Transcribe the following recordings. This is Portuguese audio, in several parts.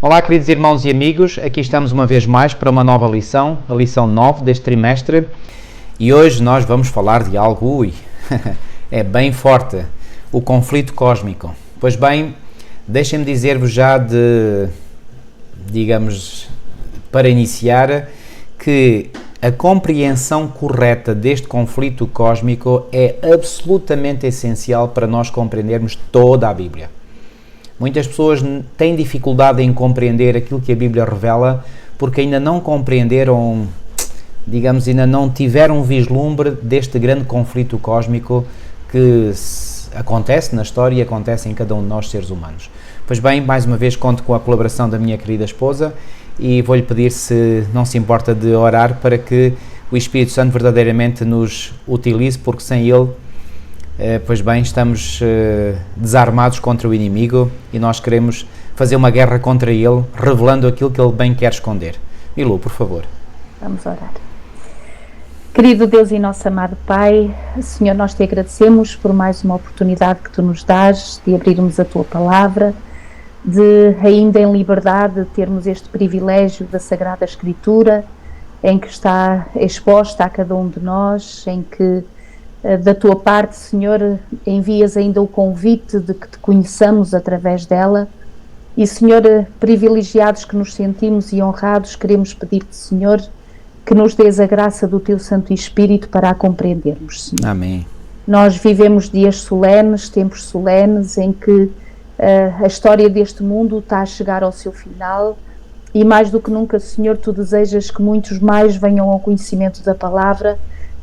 Olá, queridos irmãos e amigos, aqui estamos uma vez mais para uma nova lição, a lição 9 deste trimestre, e hoje nós vamos falar de algo, é bem forte, o conflito cósmico. Pois bem, deixem-me dizer-vos já para iniciar, que a compreensão correta deste conflito cósmico é absolutamente essencial para nós compreendermos toda a Bíblia. Muitas pessoas têm dificuldade em compreender aquilo que a Bíblia revela porque ainda não compreenderam, ainda não tiveram um vislumbre deste grande conflito cósmico que acontece na história e acontece em cada um de nós, seres humanos. Pois bem, mais uma vez conto com a colaboração da minha querida esposa e vou-lhe pedir, se não se importa, de orar para que o Espírito Santo verdadeiramente nos utilize, porque sem ele, pois bem, estamos desarmados contra o inimigo e nós queremos fazer uma guerra contra ele, revelando aquilo que ele bem quer esconder. Milu, por favor. Vamos orar. Querido Deus e nosso amado Pai, Senhor, nós te agradecemos por mais uma oportunidade que tu nos dás de abrirmos a tua palavra, de ainda em liberdade termos este privilégio da Sagrada Escritura, em que está exposta a cada um de nós, em que da tua parte, Senhor, envias ainda o convite de que te conheçamos através dela. E, Senhor, privilegiados que nos sentimos e honrados, queremos pedir-te, Senhor, que nos dês a graça do teu Santo Espírito para a compreendermos, Senhor. Amém. Nós vivemos dias solenes, tempos solenes, em que a história deste mundo está a chegar ao seu final e, mais do que nunca, Senhor, tu desejas que muitos mais venham ao conhecimento da palavra,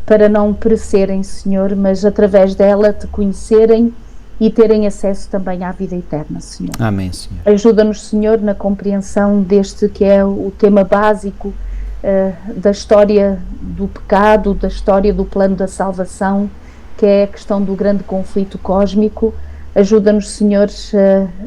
para não perecerem, Senhor, mas através dela te conhecerem e terem acesso também à vida eterna, Senhor. Amém, Senhor. Ajuda-nos, Senhor, na compreensão deste que é o tema básico da história do pecado, da história do plano da salvação, que é a questão do grande conflito cósmico. Ajuda-nos, Senhor,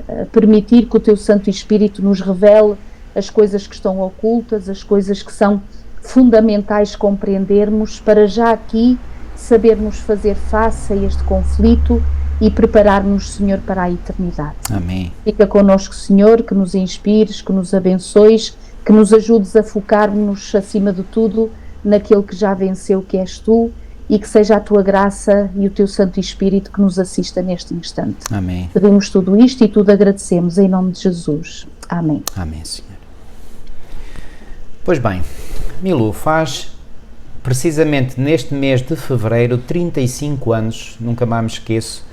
a permitir que o teu Santo Espírito nos revele as coisas que estão ocultas, as coisas que são fundamentais compreendermos, para já aqui sabermos fazer face a este conflito e preparar-nos, Senhor, para a eternidade. Amém. Fica connosco, Senhor, que nos inspires, que nos abençoes, que nos ajudes a focar-nos acima de tudo naquele que já venceu, que és tu, e que seja a tua graça e o teu Santo Espírito que nos assista neste instante. Amém. Pedimos tudo isto e tudo agradecemos em nome de Jesus. Amém. Amém, Senhor. Pois bem, Milu, faz precisamente neste mês de fevereiro 35 anos, nunca mais me esqueço,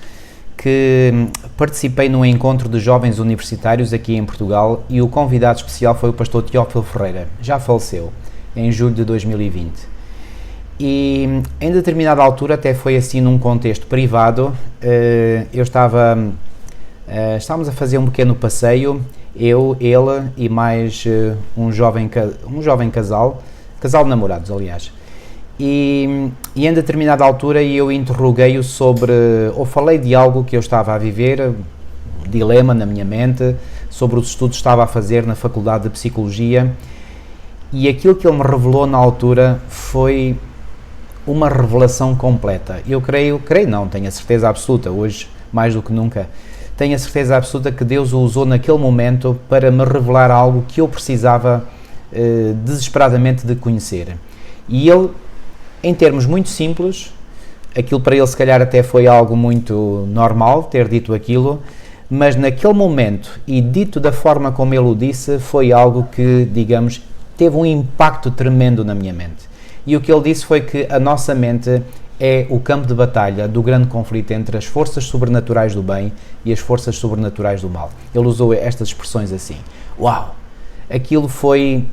que participei num encontro de jovens universitários aqui em Portugal e o convidado especial foi o pastor Teófilo Ferreira, já faleceu, em julho de 2020. E em determinada altura, até foi assim num contexto privado, estávamos a fazer um pequeno passeio, eu, ele e mais um jovem casal de namorados, aliás. E em determinada altura eu interroguei-o ou falei de algo que eu estava a viver, dilema na minha mente, sobre os estudos que estava a fazer na Faculdade de Psicologia, e aquilo que ele me revelou na altura foi uma revelação completa. Eu tenho a certeza absoluta, hoje mais do que nunca, tenho a certeza absoluta que Deus o usou naquele momento para me revelar algo que eu precisava desesperadamente de conhecer. E ele, em termos muito simples, aquilo para ele se calhar até foi algo muito normal, ter dito aquilo, mas naquele momento, e dito da forma como ele o disse, foi algo que, teve um impacto tremendo na minha mente. E o que ele disse foi que a nossa mente é o campo de batalha do grande conflito entre as forças sobrenaturais do bem e as forças sobrenaturais do mal. Ele usou estas expressões assim. Uau! Aquilo foi...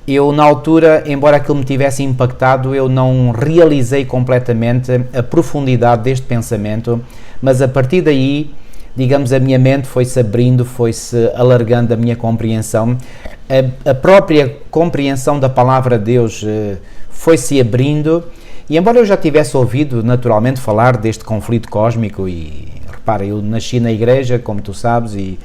Eu, na altura, embora aquilo me tivesse impactado, eu não realizei completamente a profundidade deste pensamento, mas a partir daí, a minha mente foi-se abrindo, foi-se alargando a minha compreensão. A própria compreensão da palavra de Deus foi-se abrindo, e embora eu já tivesse ouvido naturalmente falar deste conflito cósmico, e repara, eu nasci na igreja, como tu sabes, e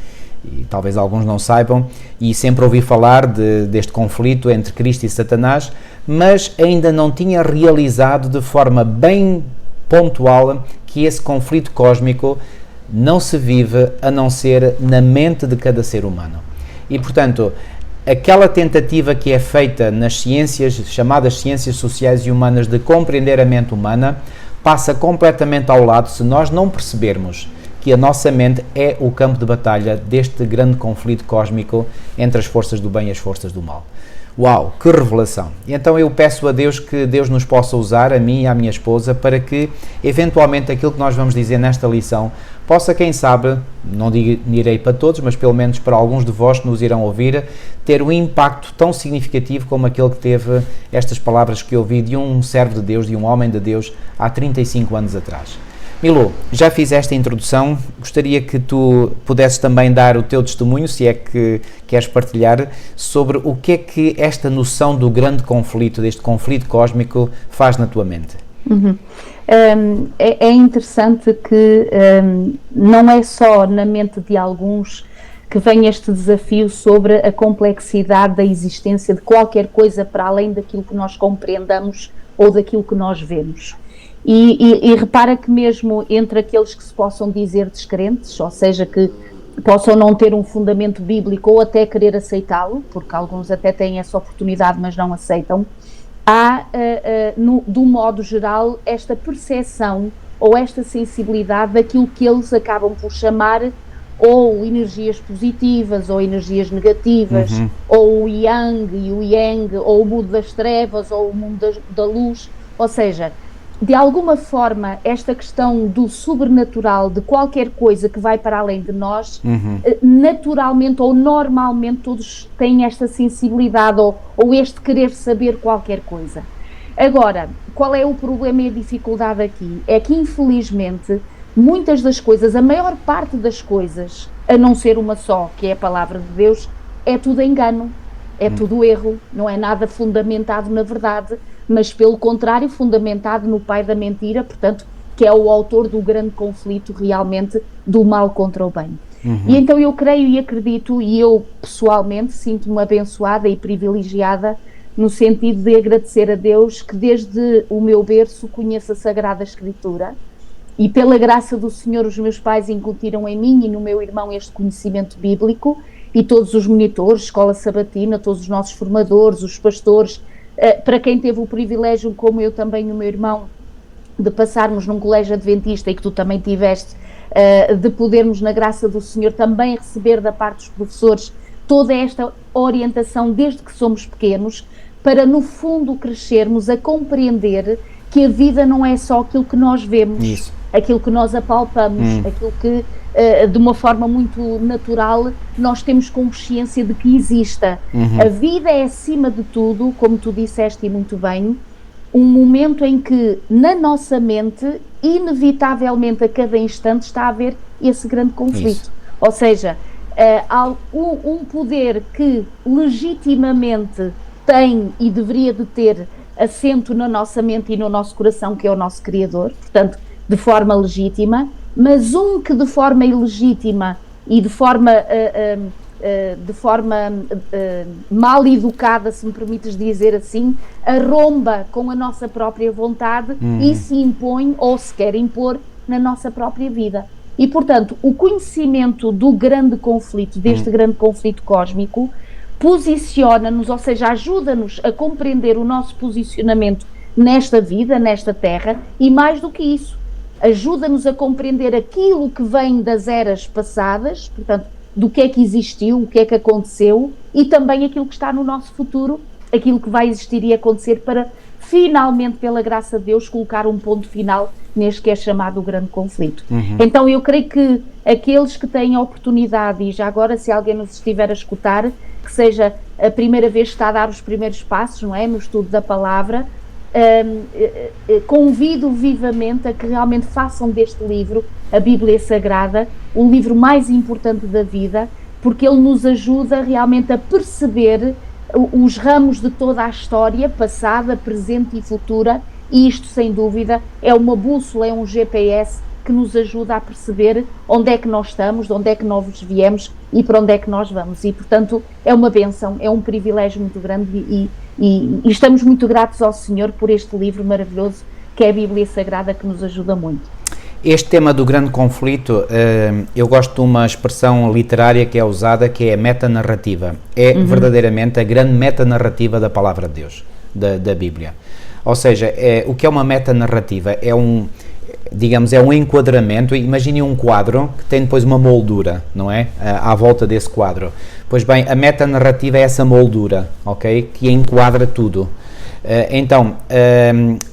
talvez alguns não saibam, e sempre ouvi falar deste conflito entre Cristo e Satanás, mas ainda não tinha realizado de forma bem pontual que esse conflito cósmico não se vive a não ser na mente de cada ser humano. E, portanto, aquela tentativa que é feita nas ciências, chamadas ciências sociais e humanas, de compreender a mente humana, passa completamente ao lado se nós não percebermos que a nossa mente é o campo de batalha deste grande conflito cósmico entre as forças do bem e as forças do mal. Uau, que revelação! E então eu peço a Deus que Deus nos possa usar, a mim e à minha esposa, para que, eventualmente, aquilo que nós vamos dizer nesta lição possa, quem sabe, não direi para todos, mas pelo menos para alguns de vós que nos irão ouvir, ter um impacto tão significativo como aquele que teve estas palavras que eu ouvi de um servo de Deus, de um homem de Deus, há 35 anos atrás. Milu, já fiz esta introdução, gostaria que tu pudesses também dar o teu testemunho, se é que queres partilhar, sobre o que é que esta noção do grande conflito, deste conflito cósmico, faz na tua mente. É interessante que não é só na mente de alguns que vem este desafio sobre a complexidade da existência de qualquer coisa para além daquilo que nós compreendamos ou daquilo que nós vemos. E repara que mesmo entre aqueles que se possam dizer descrentes, ou seja, que possam não ter um fundamento bíblico ou até querer aceitá-lo, porque alguns até têm essa oportunidade mas não aceitam, há, do modo geral, esta percepção ou esta sensibilidade daquilo que eles acabam por chamar ou energias positivas ou energias negativas, ou o yang e o yang, ou o mundo das trevas ou o mundo da luz, ou seja, de alguma forma esta questão do sobrenatural, de qualquer coisa que vai para além de nós, naturalmente ou normalmente todos têm esta sensibilidade ou este querer saber qualquer coisa. Agora, qual é o problema e a dificuldade aqui? É que infelizmente muitas das coisas, a maior parte das coisas, a não ser uma só, que é a palavra de Deus, é tudo engano, é tudo erro, não é nada fundamentado na verdade, mas pelo contrário fundamentado no pai da mentira, portanto, que é o autor do grande conflito realmente do mal contra o bem. E então eu creio e acredito, e eu pessoalmente sinto-me abençoada e privilegiada no sentido de agradecer a Deus que desde o meu berço conheço a Sagrada Escritura e pela graça do Senhor os meus pais incutiram em mim e no meu irmão este conhecimento bíblico e todos os monitores, escola sabatina, todos os nossos formadores, os pastores, para quem teve o privilégio, como eu também e o meu irmão, de passarmos num colégio adventista e que tu também tiveste, de podermos na graça do Senhor também receber da parte dos professores toda esta orientação desde que somos pequenos, para no fundo crescermos a compreender que a vida não é só aquilo que nós vemos, aquilo que nós apalpamos, aquilo que de uma forma muito natural nós temos consciência de que exista. A vida é acima de tudo, como tu disseste e muito bem, um momento em que na nossa mente inevitavelmente a cada instante está a haver esse grande conflito. Ou seja, há um poder que legitimamente tem e deveria de ter assento na nossa mente e no nosso coração, que é o nosso Criador, portanto, de forma legítima, mas um que de forma ilegítima e de forma mal educada, se me permites dizer assim, arromba com a nossa própria vontade e se impõe ou se quer impor na nossa própria vida. E, portanto, o conhecimento do grande conflito, deste grande conflito cósmico, posiciona-nos, ou seja, ajuda-nos a compreender o nosso posicionamento nesta vida, nesta terra, e mais do que isso, ajuda-nos a compreender aquilo que vem das eras passadas, portanto, do que é que existiu, o que é que aconteceu, e também aquilo que está no nosso futuro, aquilo que vai existir e acontecer para, finalmente, pela graça de Deus, colocar um ponto final neste que é chamado o grande conflito. Então eu creio que aqueles que têm a oportunidade, e já agora se alguém nos estiver a escutar, que seja a primeira vez que está a dar os primeiros passos, não é, no estudo da palavra, convido vivamente a que realmente façam deste livro, a Bíblia Sagrada, o livro mais importante da vida, porque ele nos ajuda realmente a perceber os ramos de toda a história, passada, presente e futura, e isto sem dúvida é uma bússola, é um GPS que nos ajuda a perceber onde é que nós estamos, de onde é que nós viemos e para onde é que nós vamos. E, portanto, é uma bênção, é um privilégio muito grande e estamos muito gratos ao Senhor por este livro maravilhoso que é a Bíblia Sagrada, que nos ajuda muito. Este tema do grande conflito, eu gosto de uma expressão literária que é usada, que é a metanarrativa. É verdadeiramente a grande metanarrativa da palavra de Deus, da Bíblia. Ou seja, o que é uma metanarrativa? É um enquadramento. Imagine um quadro que tem depois uma moldura, não é? À volta desse quadro. Pois bem, a metanarrativa é essa moldura, ok? Que enquadra tudo. Então,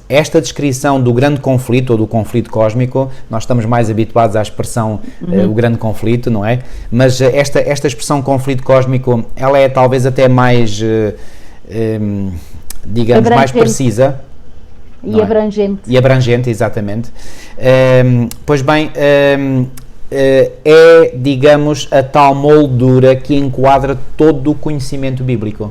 esta descrição do grande conflito, ou do conflito cósmico, nós estamos mais habituados à expressão o grande conflito, não é? Mas esta expressão conflito cósmico, ela é talvez até mais, digamos, mais precisa. E abrangente. E abrangente, exatamente. Pois bem, digamos, a tal moldura que enquadra todo o conhecimento bíblico.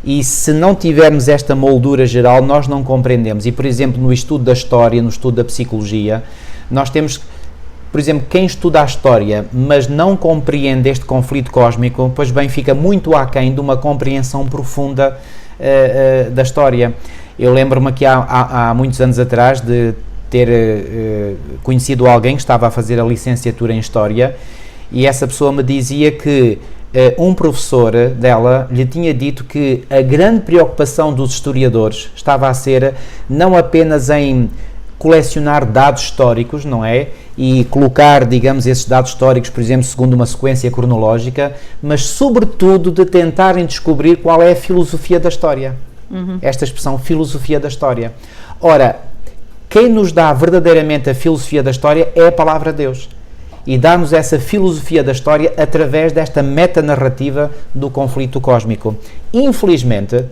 E se não tivermos esta moldura geral, nós não compreendemos. E, por exemplo, no estudo da história, no estudo da psicologia, nós temos, por exemplo, quem estuda a história, mas não compreende este conflito cósmico, pois bem, fica muito aquém de uma compreensão profunda da história. Eu lembro-me que há muitos anos atrás de ter conhecido alguém que estava a fazer a licenciatura em História, e essa pessoa me dizia que um professor dela lhe tinha dito que a grande preocupação dos historiadores estava a ser não apenas em colecionar dados históricos, não é? E colocar, digamos, esses dados históricos, por exemplo, segundo uma sequência cronológica, mas sobretudo de tentarem descobrir qual é a filosofia da história. Esta expressão, filosofia da história. Ora, quem nos dá verdadeiramente a filosofia da história é a palavra de Deus. E dá-nos essa filosofia da história através desta metanarrativa do conflito cósmico. Infelizmente,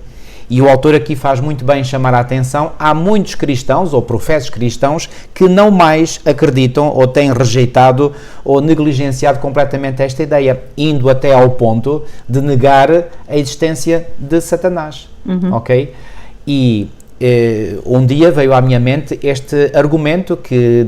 e o autor aqui faz muito bem chamar a atenção, há muitos cristãos, ou professos cristãos, que não mais acreditam, ou têm rejeitado, ou negligenciado completamente esta ideia, indo até ao ponto de negar a existência de Satanás. Ok? E um dia veio à minha mente este argumento que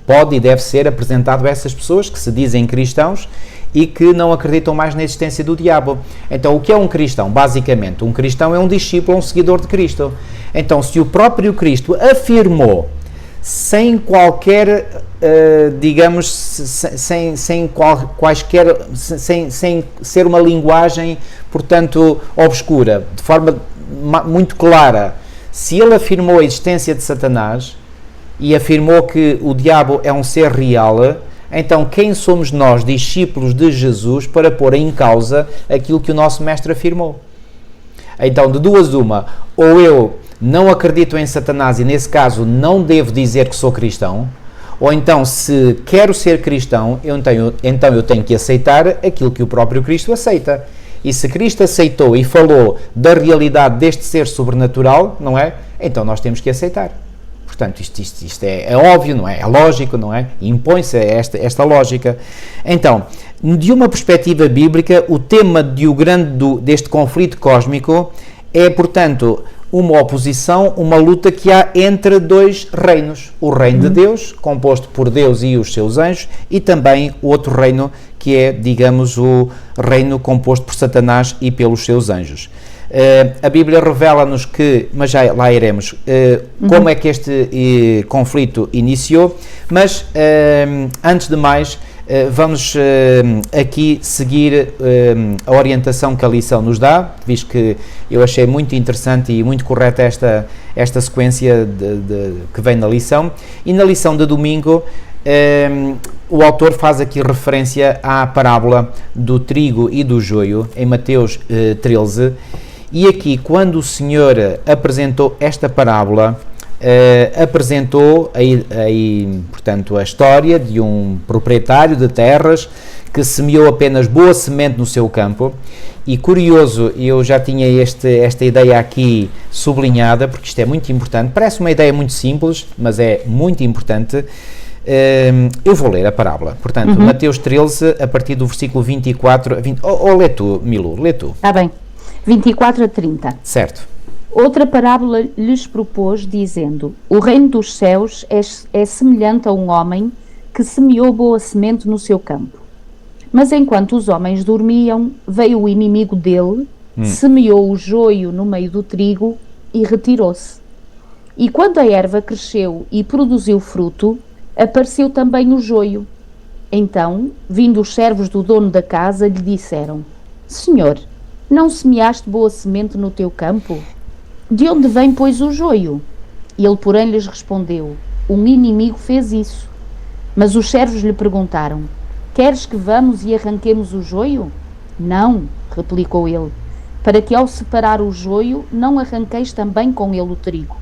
pode e deve ser apresentado a essas pessoas que se dizem cristãos e que não acreditam mais na existência do diabo. Então, o que é um cristão? Basicamente, um cristão é um discípulo, um seguidor de Cristo. Então, se o próprio Cristo afirmou, sem qualquer, digamos, sem ser uma linguagem, portanto, obscura, de forma muito clara, se ele afirmou a existência de Satanás e afirmou que o diabo é um ser real, então quem somos nós, discípulos de Jesus, para pôr em causa aquilo que o nosso mestre afirmou? Então, de duas uma, ou eu não acredito em Satanás e nesse caso não devo dizer que sou cristão, ou então se quero ser cristão, então eu tenho que aceitar aquilo que o próprio Cristo aceita. E se Cristo aceitou e falou da realidade deste ser sobrenatural, não é? Então nós temos que aceitar. Portanto, isto é óbvio, não é? É lógico, não é? Impõe-se esta lógica. Então, de uma perspectiva bíblica, o tema deste conflito cósmico é, portanto, uma oposição, uma luta que há entre dois reinos. O reino de Deus, composto por Deus e os seus anjos, e também o outro reino, que é, digamos, o reino composto por Satanás e pelos seus anjos. A Bíblia revela-nos que, mas já lá iremos, como é que este conflito iniciou, mas antes de mais vamos aqui seguir a orientação que a lição nos dá, visto que eu achei muito interessante e muito correta esta sequência que vem na lição. E na lição de domingo o autor faz aqui referência à parábola do trigo e do joio, em Mateus 13, e aqui, quando o Senhor apresentou esta parábola, apresentou portanto, a história de um proprietário de terras que semeou apenas boa semente no seu campo. E curioso, eu já tinha esta ideia aqui sublinhada, porque isto é muito importante, parece uma ideia muito simples, mas é muito importante. Eu vou ler a parábola, portanto, Mateus 13, a partir do versículo 24 a 20, lê tu, Milu, lê tu. Está bem, 24 a 30. Certo. Outra parábola lhes propôs, dizendo: o reino dos céus é semelhante a um homem que semeou boa semente no seu campo. Mas enquanto os homens dormiam, veio o inimigo dele, semeou o joio no meio do trigo e retirou-se. E quando a erva cresceu e produziu fruto, apareceu também o joio. Então, vindo os servos do dono da casa, lhe disseram: Senhor, não semeaste boa semente no teu campo? De onde vem, pois, o joio? Ele, porém, lhes respondeu: Um inimigo fez isso. Mas os servos lhe perguntaram: Queres que vamos e arranquemos o joio? Não, replicou ele, para que ao separar o joio não arranqueis também com ele o trigo.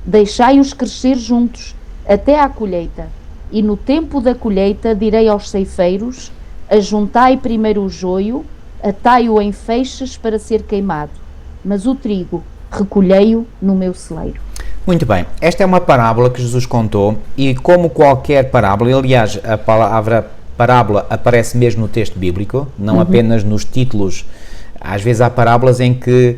Deixai-os crescer juntos, até à colheita, e no tempo da colheita direi aos ceifeiros: Ajuntai primeiro o joio, atai-o em feixes para ser queimado, mas o trigo recolhei-o no meu celeiro. Muito bem, esta é uma parábola que Jesus contou e, como qualquer parábola, aliás, a palavra parábola aparece mesmo no texto bíblico, não apenas nos títulos. Às vezes há parábolas em que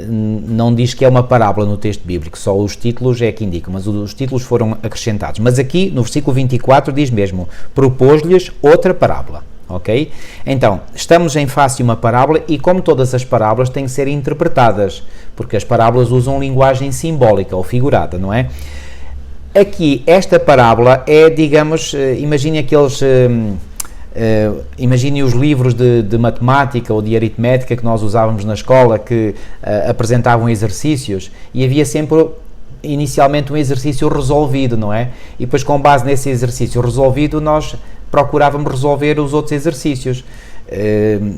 não diz que é uma parábola no texto bíblico, só os títulos é que indicam, mas os títulos foram acrescentados. Mas aqui, no versículo 24, diz mesmo: propôs-lhes outra parábola. Ok? Então, estamos em face de uma parábola e, como todas as parábolas, têm que ser interpretadas, porque as parábolas usam linguagem simbólica ou figurada, não é? Aqui, esta parábola é, digamos, imagine aqueles... imagine os livros de matemática ou de aritmética que nós usávamos na escola, que apresentavam exercícios, e havia sempre inicialmente um exercício resolvido, não é? E depois, com base nesse exercício resolvido, nós procurávamos resolver os outros exercícios.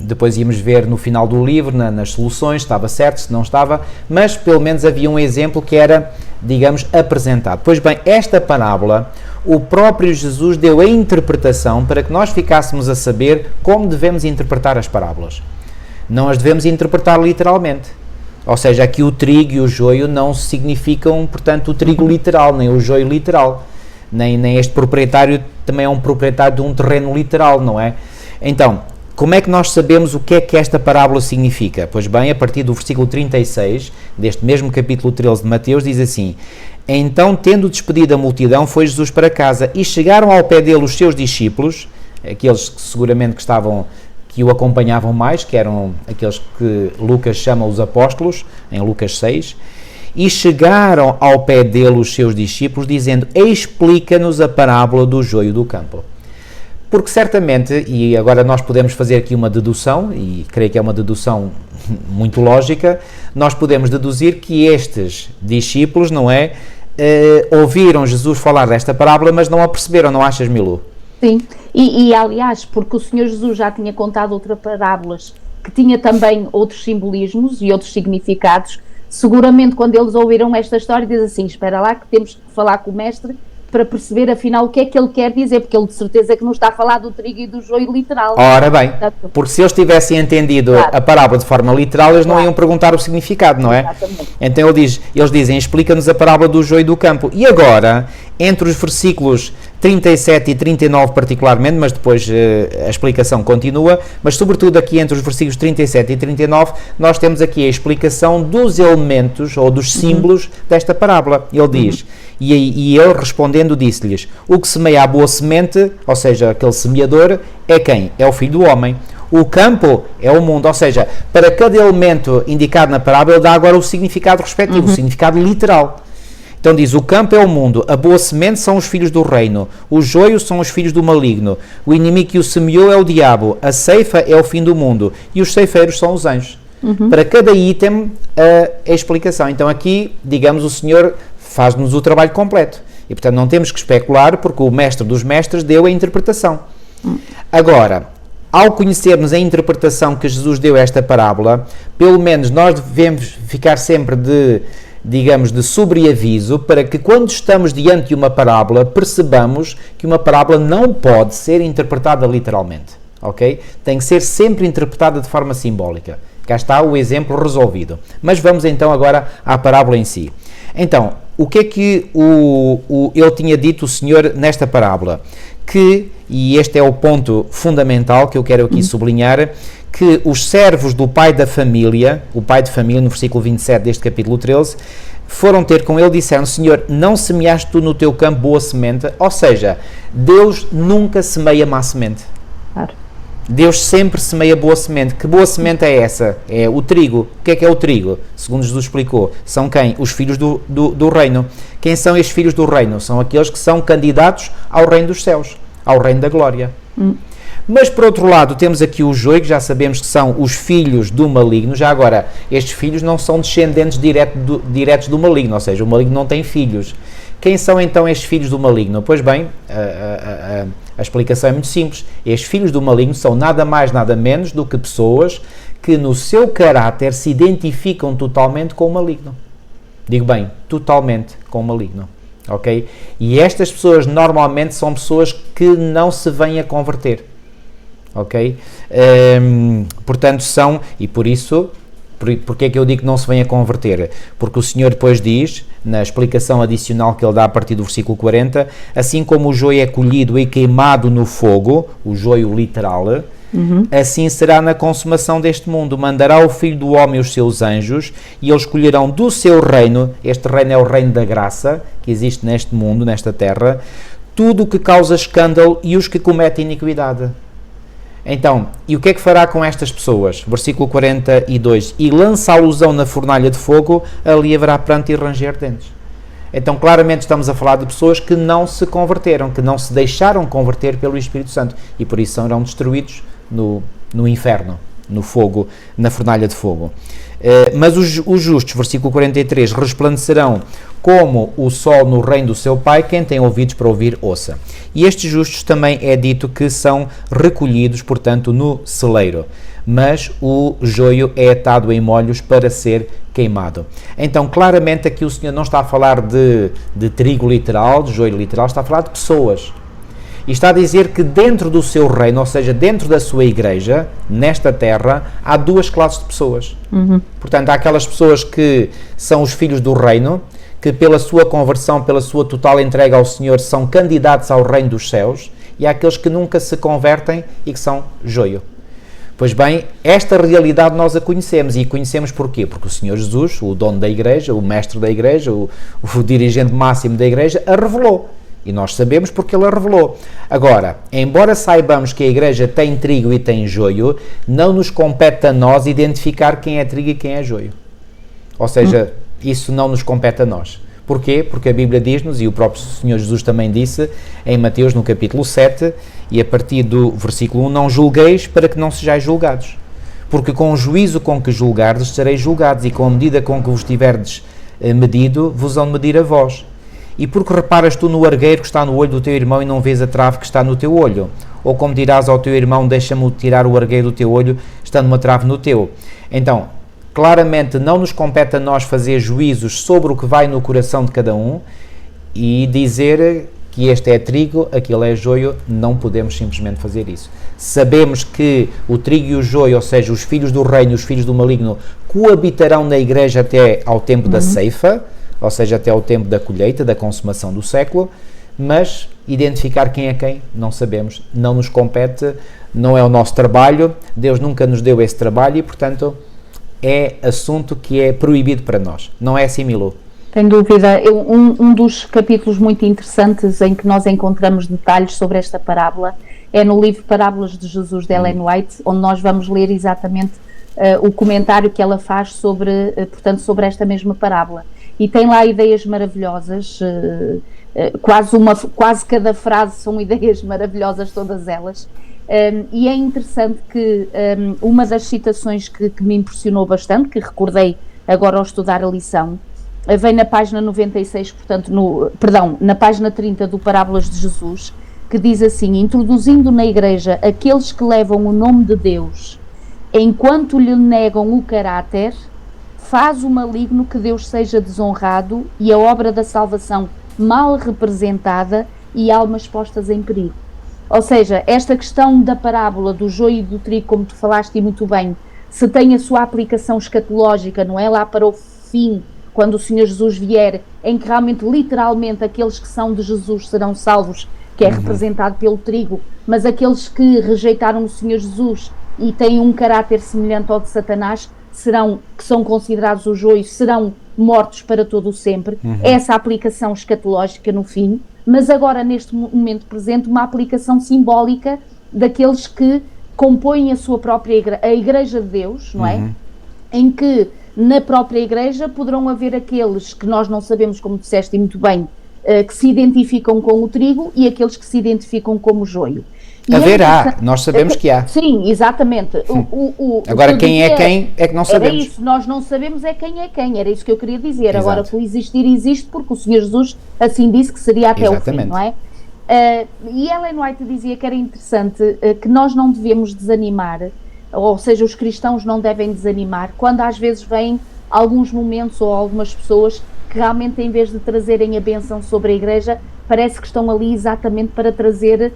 Depois íamos ver no final do livro, nas soluções, se estava certo, se não estava, mas pelo menos havia um exemplo que era, digamos, apresentado. Pois bem, esta parábola, o próprio Jesus deu a interpretação para que nós ficássemos a saber como devemos interpretar as parábolas. Não as devemos interpretar literalmente. Ou seja, aqui o trigo e o joio não significam, portanto, o trigo literal, nem o joio literal. Nem este proprietário também é um proprietário de um terreno literal, não é? Então, como é que nós sabemos o que é que esta parábola significa? Pois bem, a partir do versículo 36, deste mesmo capítulo 13 de Mateus, diz assim: Então, tendo despedido a multidão, foi Jesus para casa, e chegaram ao pé dele os seus discípulos, aqueles que seguramente que o acompanhavam mais, que eram aqueles que Lucas chama os apóstolos, em Lucas 6, e chegaram ao pé dele os seus discípulos, dizendo: Explica-nos a parábola do joio do campo. Porque certamente, e agora nós podemos fazer aqui uma dedução, e creio que é uma dedução muito lógica, nós podemos deduzir que estes discípulos, não é, ouviram Jesus falar desta parábola, mas não a perceberam, não achas, Milu? Sim, e aliás, porque o Senhor Jesus já tinha contado outras parábolas que tinha também outros simbolismos e outros significados, seguramente quando eles ouviram esta história dizem assim: espera lá que temos que falar com o mestre para perceber afinal o que é que ele quer dizer, porque ele de certeza que não está a falar do trigo e do joio literal. Ora bem, porque se eles tivessem entendido a parábola de forma literal, eles não iam perguntar o significado, não é? Exatamente. Então eles dizem: explica-nos a parábola do joio do campo. E agora, entre os versículos 37 e 39 particularmente, mas depois a explicação continua, mas sobretudo aqui entre os versículos 37 e 39, nós temos aqui a explicação dos elementos ou dos símbolos desta parábola. Ele diz, e ele respondendo disse-lhes: o que semeia a boa semente, ou seja, aquele semeador, é quem? É o Filho do Homem. O campo é o mundo, ou seja, para cada elemento indicado na parábola, ele dá agora o significado respectivo, o significado literal. Então diz: o campo é o mundo, a boa semente são os filhos do reino, o joio são os filhos do maligno, o inimigo que o semeou é o diabo, a ceifa é o fim do mundo e os ceifeiros são os anjos. Para cada item a explicação. Então aqui, digamos, o Senhor faz-nos o trabalho completo e, portanto, não temos que especular, porque o mestre dos mestres deu a interpretação. Agora, ao conhecermos a interpretação que Jesus deu a esta parábola, pelo menos nós devemos ficar sempre de sobreaviso, para que quando estamos diante de uma parábola, percebamos que uma parábola não pode ser interpretada literalmente, ok? Tem que ser sempre interpretada de forma simbólica. Cá está o exemplo resolvido. Mas vamos então agora à parábola em si. Então, o que é que ele tinha dito, o Senhor, nesta parábola? Que, e este é o ponto fundamental que eu quero aqui sublinhar, que os servos do pai de família, no versículo 27 deste capítulo 13, foram ter com ele e disseram: Senhor, não semeaste tu no teu campo boa semente? Ou seja, Deus nunca semeia má semente. Claro. Deus sempre semeia boa semente. Que boa semente é essa? É o trigo. O que é o trigo? Segundo Jesus explicou, são quem? Os filhos do reino. Quem são estes filhos do reino? São aqueles que são candidatos ao reino dos céus, ao reino da glória. Mas, por outro lado, temos aqui o joio, que já sabemos que são os filhos do maligno. Já agora, estes filhos não são descendentes diretos do maligno, ou seja, o maligno não tem filhos. Quem são então estes filhos do maligno? Pois bem, a explicação é muito simples. Estes filhos do maligno são nada mais, nada menos do que pessoas que no seu caráter se identificam totalmente com o maligno. Digo bem, totalmente com o maligno. Ok? E estas pessoas normalmente são pessoas que não se vêm a converter. Ok? Portanto são, e por isso, porque é que eu digo que não se vêm a converter? Porque o Senhor depois diz, na explicação adicional que ele dá a partir do versículo 40, assim como o joio é colhido e queimado no fogo, o joio literal, assim será na consumação deste mundo. Mandará o Filho do Homem os seus anjos, e eles colherão do seu reino, este reino é o reino da graça, que existe neste mundo, nesta terra, tudo o que causa escândalo e os que cometem iniquidade. Então, e o que é que fará com estas pessoas? Versículo 42, e lançá-los-ão na fornalha de fogo, ali haverá pranto e ranger de dentes. Então, claramente estamos a falar de pessoas que não se converteram, que não se deixaram converter pelo Espírito Santo, e por isso serão destruídos no inferno, no fogo, na fornalha de fogo. Mas os justos, versículo 43, resplandecerão como o sol no reino do seu Pai. Quem tem ouvidos para ouvir, ouça. E estes justos também é dito que são recolhidos, portanto, no celeiro, mas o joio é atado em molhos para ser queimado. Então, claramente aqui o Senhor não está a falar de trigo literal, de joio literal, está a falar de pessoas. E está a dizer que dentro do seu reino, ou seja, dentro da sua igreja, nesta terra, há duas classes de pessoas. Portanto, há aquelas pessoas que são os filhos do reino, que pela sua conversão, pela sua total entrega ao Senhor, são candidatos ao reino dos céus, e há aqueles que nunca se convertem e que são joio. Pois bem, esta realidade nós a conhecemos, e conhecemos porquê? Porque o Senhor Jesus, o dono da igreja, o mestre da igreja, o dirigente máximo da igreja, a revelou. E nós sabemos porque ele a revelou. Agora, embora saibamos que a igreja tem trigo e tem joio, não nos compete a nós identificar quem é trigo e quem é joio. Ou seja, isso não nos compete a nós. Porquê? Porque a Bíblia diz-nos, e o próprio Senhor Jesus também disse, em Mateus, no capítulo 7, e a partir do versículo 1, não julgueis para que não sejais julgados. Porque com o juízo com que julgardes, sereis julgados, e com a medida com que vos tiverdes medido, vos hão de medir a vós. E porque reparas tu no argueiro que está no olho do teu irmão e não vês a trave que está no teu olho? Ou como dirás ao teu irmão, deixa-me tirar o argueiro do teu olho, estando uma trave no teu? Então, claramente não nos compete a nós fazer juízos sobre o que vai no coração de cada um e dizer que este é trigo, aquele é joio. Não podemos simplesmente fazer isso. Sabemos que o trigo e o joio, ou seja, os filhos do reino e os filhos do maligno, coabitarão na igreja até ao tempo da ceifa, ou seja, até ao tempo da colheita, da consumação do século, mas identificar quem é quem, não sabemos, não nos compete, não é o nosso trabalho, Deus nunca nos deu esse trabalho e, portanto, é assunto que é proibido para nós, não é assim, Milu? Sem dúvida, um dos capítulos muito interessantes em que nós encontramos detalhes sobre esta parábola é no livro Parábolas de Jesus, de Ellen White, onde nós vamos ler exatamente o comentário que ela faz sobre, portanto, sobre esta mesma parábola. E tem lá ideias maravilhosas, quase cada frase são ideias maravilhosas, todas elas. E é interessante que uma das citações que me impressionou bastante, que recordei agora ao estudar a lição, vem na página 96, portanto, na página 30 do Parábolas de Jesus, que diz assim: introduzindo na igreja aqueles que levam o nome de Deus, enquanto lhe negam o caráter, faz o maligno que Deus seja desonrado e a obra da salvação mal representada e almas postas em perigo. Ou seja, esta questão da parábola do joio e do trigo, como tu falaste e muito bem, se tem a sua aplicação escatológica, não é lá para o fim, quando o Senhor Jesus vier, em que realmente, literalmente, aqueles que são de Jesus serão salvos, que é representado pelo trigo, mas aqueles que rejeitaram o Senhor Jesus e têm um caráter semelhante ao de Satanás, que são considerados o joio, serão mortos para todo o sempre. Essa aplicação escatológica no fim, mas agora neste momento presente uma aplicação simbólica daqueles que compõem a sua própria a Igreja de Deus, não é? Em que na própria Igreja poderão haver aqueles que nós não sabemos, como disseste muito bem, que se identificam com o trigo e aqueles que se identificam como o joio. Haverá, nós sabemos que há. Sim, exatamente. Agora, quem é quem é que não sabemos. Era isso, nós não sabemos é quem, era isso que eu queria dizer. Exato. Agora, o existir existe porque o Senhor Jesus assim disse que seria até Exatamente. o fim, não é? E Ellen White dizia que era interessante que nós não devemos desanimar, ou seja, os cristãos não devem desanimar, quando às vezes vêm alguns momentos ou algumas pessoas que realmente, em vez de trazerem a bênção sobre a Igreja, parece que estão ali exatamente para trazer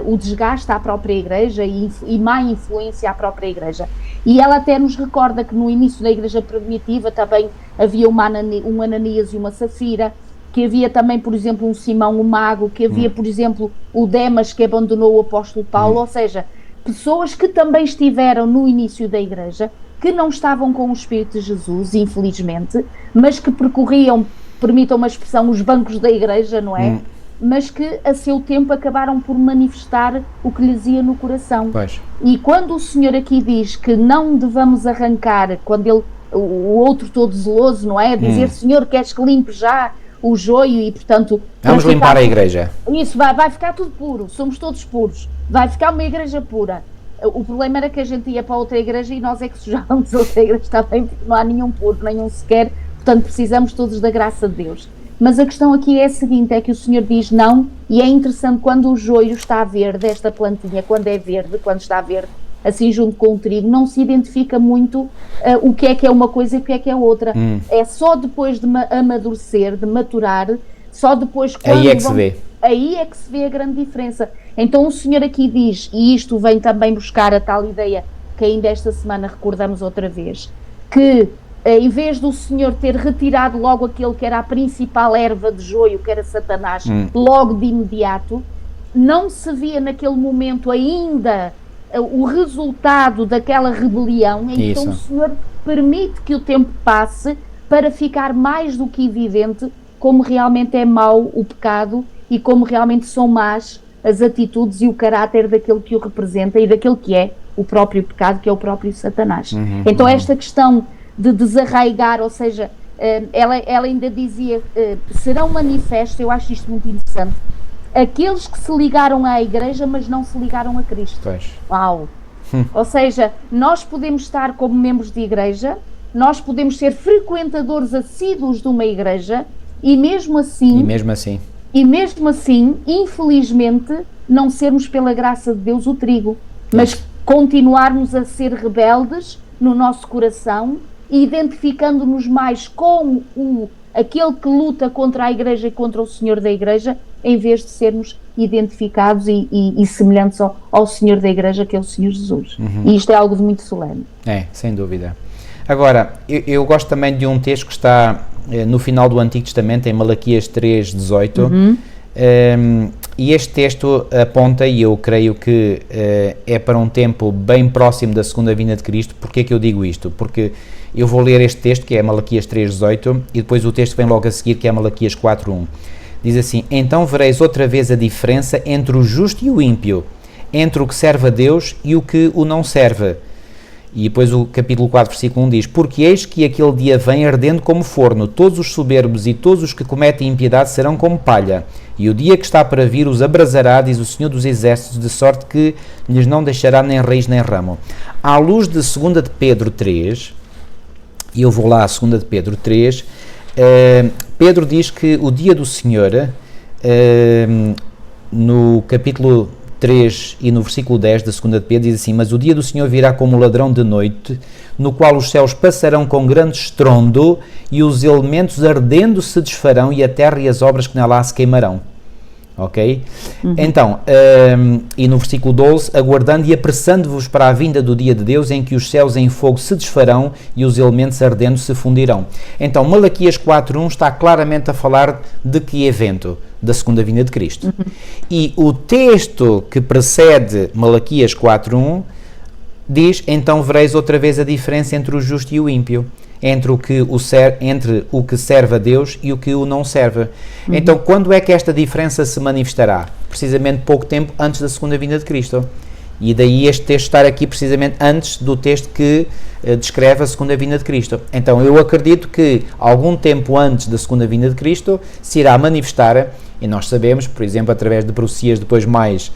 o desgaste à própria Igreja e má influência à própria Igreja. E ela até nos recorda que no início da Igreja primitiva também havia um Ananias e uma Safira, que havia também, por exemplo, um Simão o Mago, que havia, por exemplo, o Demas que abandonou o apóstolo Paulo, ou seja, pessoas que também estiveram no início da Igreja, que não estavam com o Espírito de Jesus, infelizmente, mas que percorriam, permitam uma expressão, os bancos da Igreja, não é? Mas que a seu tempo acabaram por manifestar o que lhes ia no coração. Pois. E quando o Senhor aqui diz que não devamos arrancar, quando o outro todo zeloso, não é? Dizer, Senhor, queres que limpe já o joio e, portanto... Vamos limpar a Igreja. Isso, vai ficar tudo puro, somos todos puros, vai ficar uma Igreja pura. O problema era que a gente ia para outra igreja e nós é que sujávamos a outra igreja, está bem, porque não há nenhum puro, nenhum sequer, portanto precisamos todos da graça de Deus. Mas a questão aqui é a seguinte, é que o Senhor diz não, e é interessante quando o joio está verde, esta plantinha, quando é verde, quando está verde, assim junto com o trigo, não se identifica muito o que é uma coisa e o que é outra. É só depois de amadurecer, de maturar, só depois quando... Aí é que se vê. Aí é que se vê a grande diferença. Então o Senhor aqui diz, e isto vem também buscar a tal ideia que ainda esta semana recordamos outra vez, que em vez do Senhor ter retirado logo aquele que era a principal erva de joio, que era Satanás, logo de imediato, não se via naquele momento ainda o resultado daquela rebelião, então o Senhor permite que o tempo passe para ficar mais do que evidente como realmente é mau o pecado e como realmente são más as atitudes e o caráter daquele que o representa e daquele que é o próprio pecado, que é o próprio Satanás. Então esta questão de desarraigar, ou seja, ela ainda dizia, serão manifestos, eu acho isto muito interessante, aqueles que se ligaram à Igreja, mas não se ligaram a Cristo. Pois. Uau! Ou seja, nós podemos estar como membros de igreja, nós podemos ser frequentadores assíduos de uma igreja, e mesmo assim, infelizmente, não sermos pela graça de Deus o trigo, mas continuarmos a ser rebeldes no nosso coração, identificando-nos mais com aquele que luta contra a Igreja e contra o Senhor da Igreja, em vez de sermos identificados e semelhantes ao Senhor da Igreja, que é o Senhor Jesus. E isto é algo de muito solene. É, sem dúvida. Agora, eu gosto também de um texto que está no final do Antigo Testamento, em Malaquias 3:18, e este texto aponta, e eu creio que é para um tempo bem próximo da segunda vinda de Cristo. Porquê é que eu digo isto? Porque eu vou ler este texto, que é Malaquias 3:18, e depois o texto vem logo a seguir, que é Malaquias 4:1. Diz assim: então vereis outra vez a diferença entre o justo e o ímpio, entre o que serve a Deus e o que o não serve. E depois o capítulo 4, versículo 1 diz: porque eis que aquele dia vem ardendo como forno, todos os soberbos e todos os que cometem impiedade serão como palha, e o dia que está para vir os abrasará, diz o Senhor dos Exércitos, de sorte que lhes não deixará nem raiz nem ramo. À luz de 2 de Pedro 3, e eu vou lá a 2 de Pedro 3, Pedro diz que o dia do Senhor, no capítulo 3 e no versículo 10 da 2 de Pedro, diz assim: mas o dia do Senhor virá como ladrão de noite, no qual os céus passarão com grande estrondo, e os elementos ardendo se desfarão, e a terra e as obras que nela há se queimarão. Ok? Então, e no versículo 12, aguardando e apressando-vos para a vinda do dia de Deus, em que os céus em fogo se desfarão e os elementos ardendo se fundirão. Então, Malaquias 4:1 está claramente a falar de que evento? Da segunda vinda de Cristo. E o texto que precede Malaquias 4:1 diz: então vereis outra vez a diferença entre o justo e o ímpio, entre o que serve a Deus e o que o não serve. Então, quando é que esta diferença se manifestará? Precisamente pouco tempo antes da segunda vinda de Cristo. E daí este texto estar aqui precisamente antes do texto que descreve a segunda vinda de Cristo. Então eu acredito que algum tempo antes da segunda vinda de Cristo se irá manifestar, e nós sabemos, por exemplo, através de profecias depois mais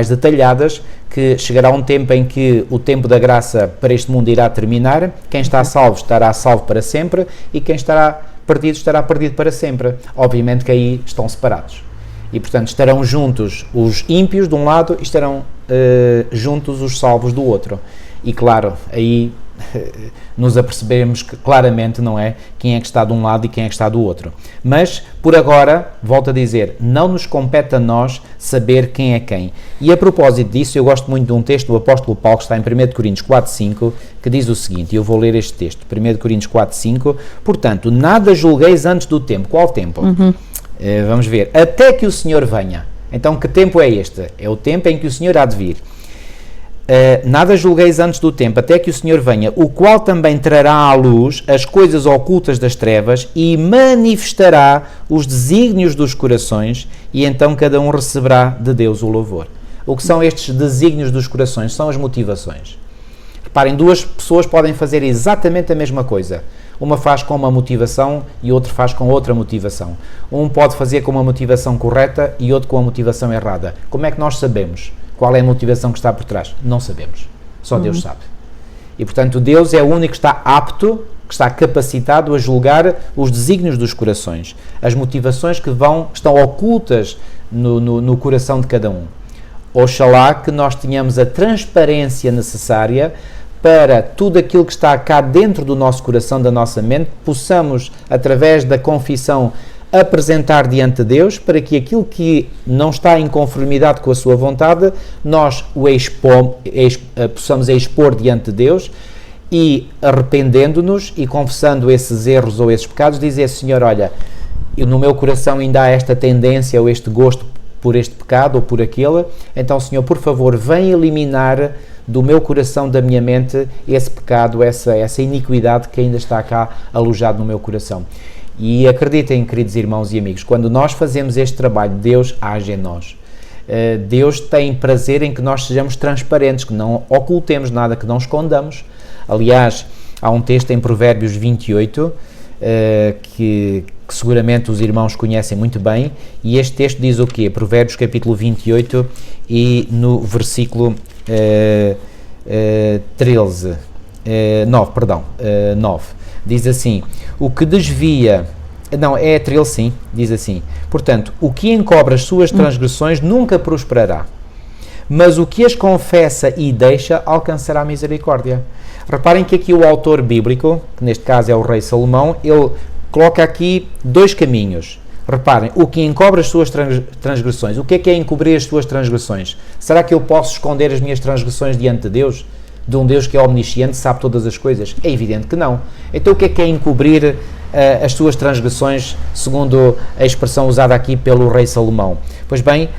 detalhadas, que chegará um tempo em que o tempo da graça para este mundo irá terminar, quem está salvo estará salvo para sempre, e quem estará perdido para sempre. Obviamente que aí estão separados. E, portanto, estarão juntos os ímpios de um lado e estarão juntos os salvos do outro. E, claro, aí nos apercebemos que claramente não é quem é que está de um lado e quem é que está do outro. Mas, por agora, volto a dizer, não nos compete a nós saber quem é quem. E a propósito disso, eu gosto muito de um texto do apóstolo Paulo, que está em 1 Coríntios 4:5, que diz o seguinte, e eu vou ler este texto, 1 Coríntios 4:5, portanto, nada julgueis antes do tempo. Qual tempo? Vamos ver, até que o Senhor venha. Então, que tempo é este? É o tempo em que o Senhor há de vir. Nada julgueis antes do tempo, até que o Senhor venha, o qual também trará à luz as coisas ocultas das trevas e manifestará os desígnios dos corações, e então cada um receberá de Deus o louvor. O que são estes desígnios dos corações? São as motivações. Reparem, duas pessoas podem fazer exatamente a mesma coisa. Uma faz com uma motivação e outro faz com outra motivação. Um pode fazer com uma motivação correta e outro com a motivação errada. Como é que nós sabemos qual é a motivação que está por trás? Não sabemos. Só Deus sabe. E, portanto, Deus é o único que está apto, que está capacitado a julgar os desígnios dos corações, as motivações que estão ocultas no coração de cada um. Oxalá que nós tenhamos a transparência necessária para tudo aquilo que está cá dentro do nosso coração, da nossa mente, possamos, através da confissão, apresentar diante de Deus, para que aquilo que não está em conformidade com a sua vontade, nós o possamos expor diante de Deus, e arrependendo-nos e confessando esses erros ou esses pecados, dizer, Senhor, olha, no meu coração ainda há esta tendência ou este gosto por este pecado ou por aquele, então, Senhor, por favor, vem eliminar do meu coração, da minha mente, esse pecado, essa iniquidade que ainda está cá alojado no meu coração. E acreditem, queridos irmãos e amigos, quando nós fazemos este trabalho, Deus age em nós. Deus tem prazer em que nós sejamos transparentes, que não ocultemos nada, que não escondamos. Aliás, há um texto em Provérbios 28, que seguramente os irmãos conhecem muito bem, e este texto diz o quê? Provérbios capítulo 28 e no versículo 9, diz assim, o que desvia, não, é 13 sim, diz assim, portanto, o que encobre as suas transgressões nunca prosperará, mas o que as confessa e deixa alcançará misericórdia. Reparem que aqui o autor bíblico, que neste caso é o rei Salomão, ele coloca aqui dois caminhos. Reparem, o que encobre as suas transgressões. O que é encobrir as suas transgressões? Será que eu posso esconder as minhas transgressões diante de Deus? De um Deus que é omnisciente, sabe todas as coisas? É evidente que não. Então o que é encobrir as suas transgressões, segundo a expressão usada aqui pelo rei Salomão? Pois bem,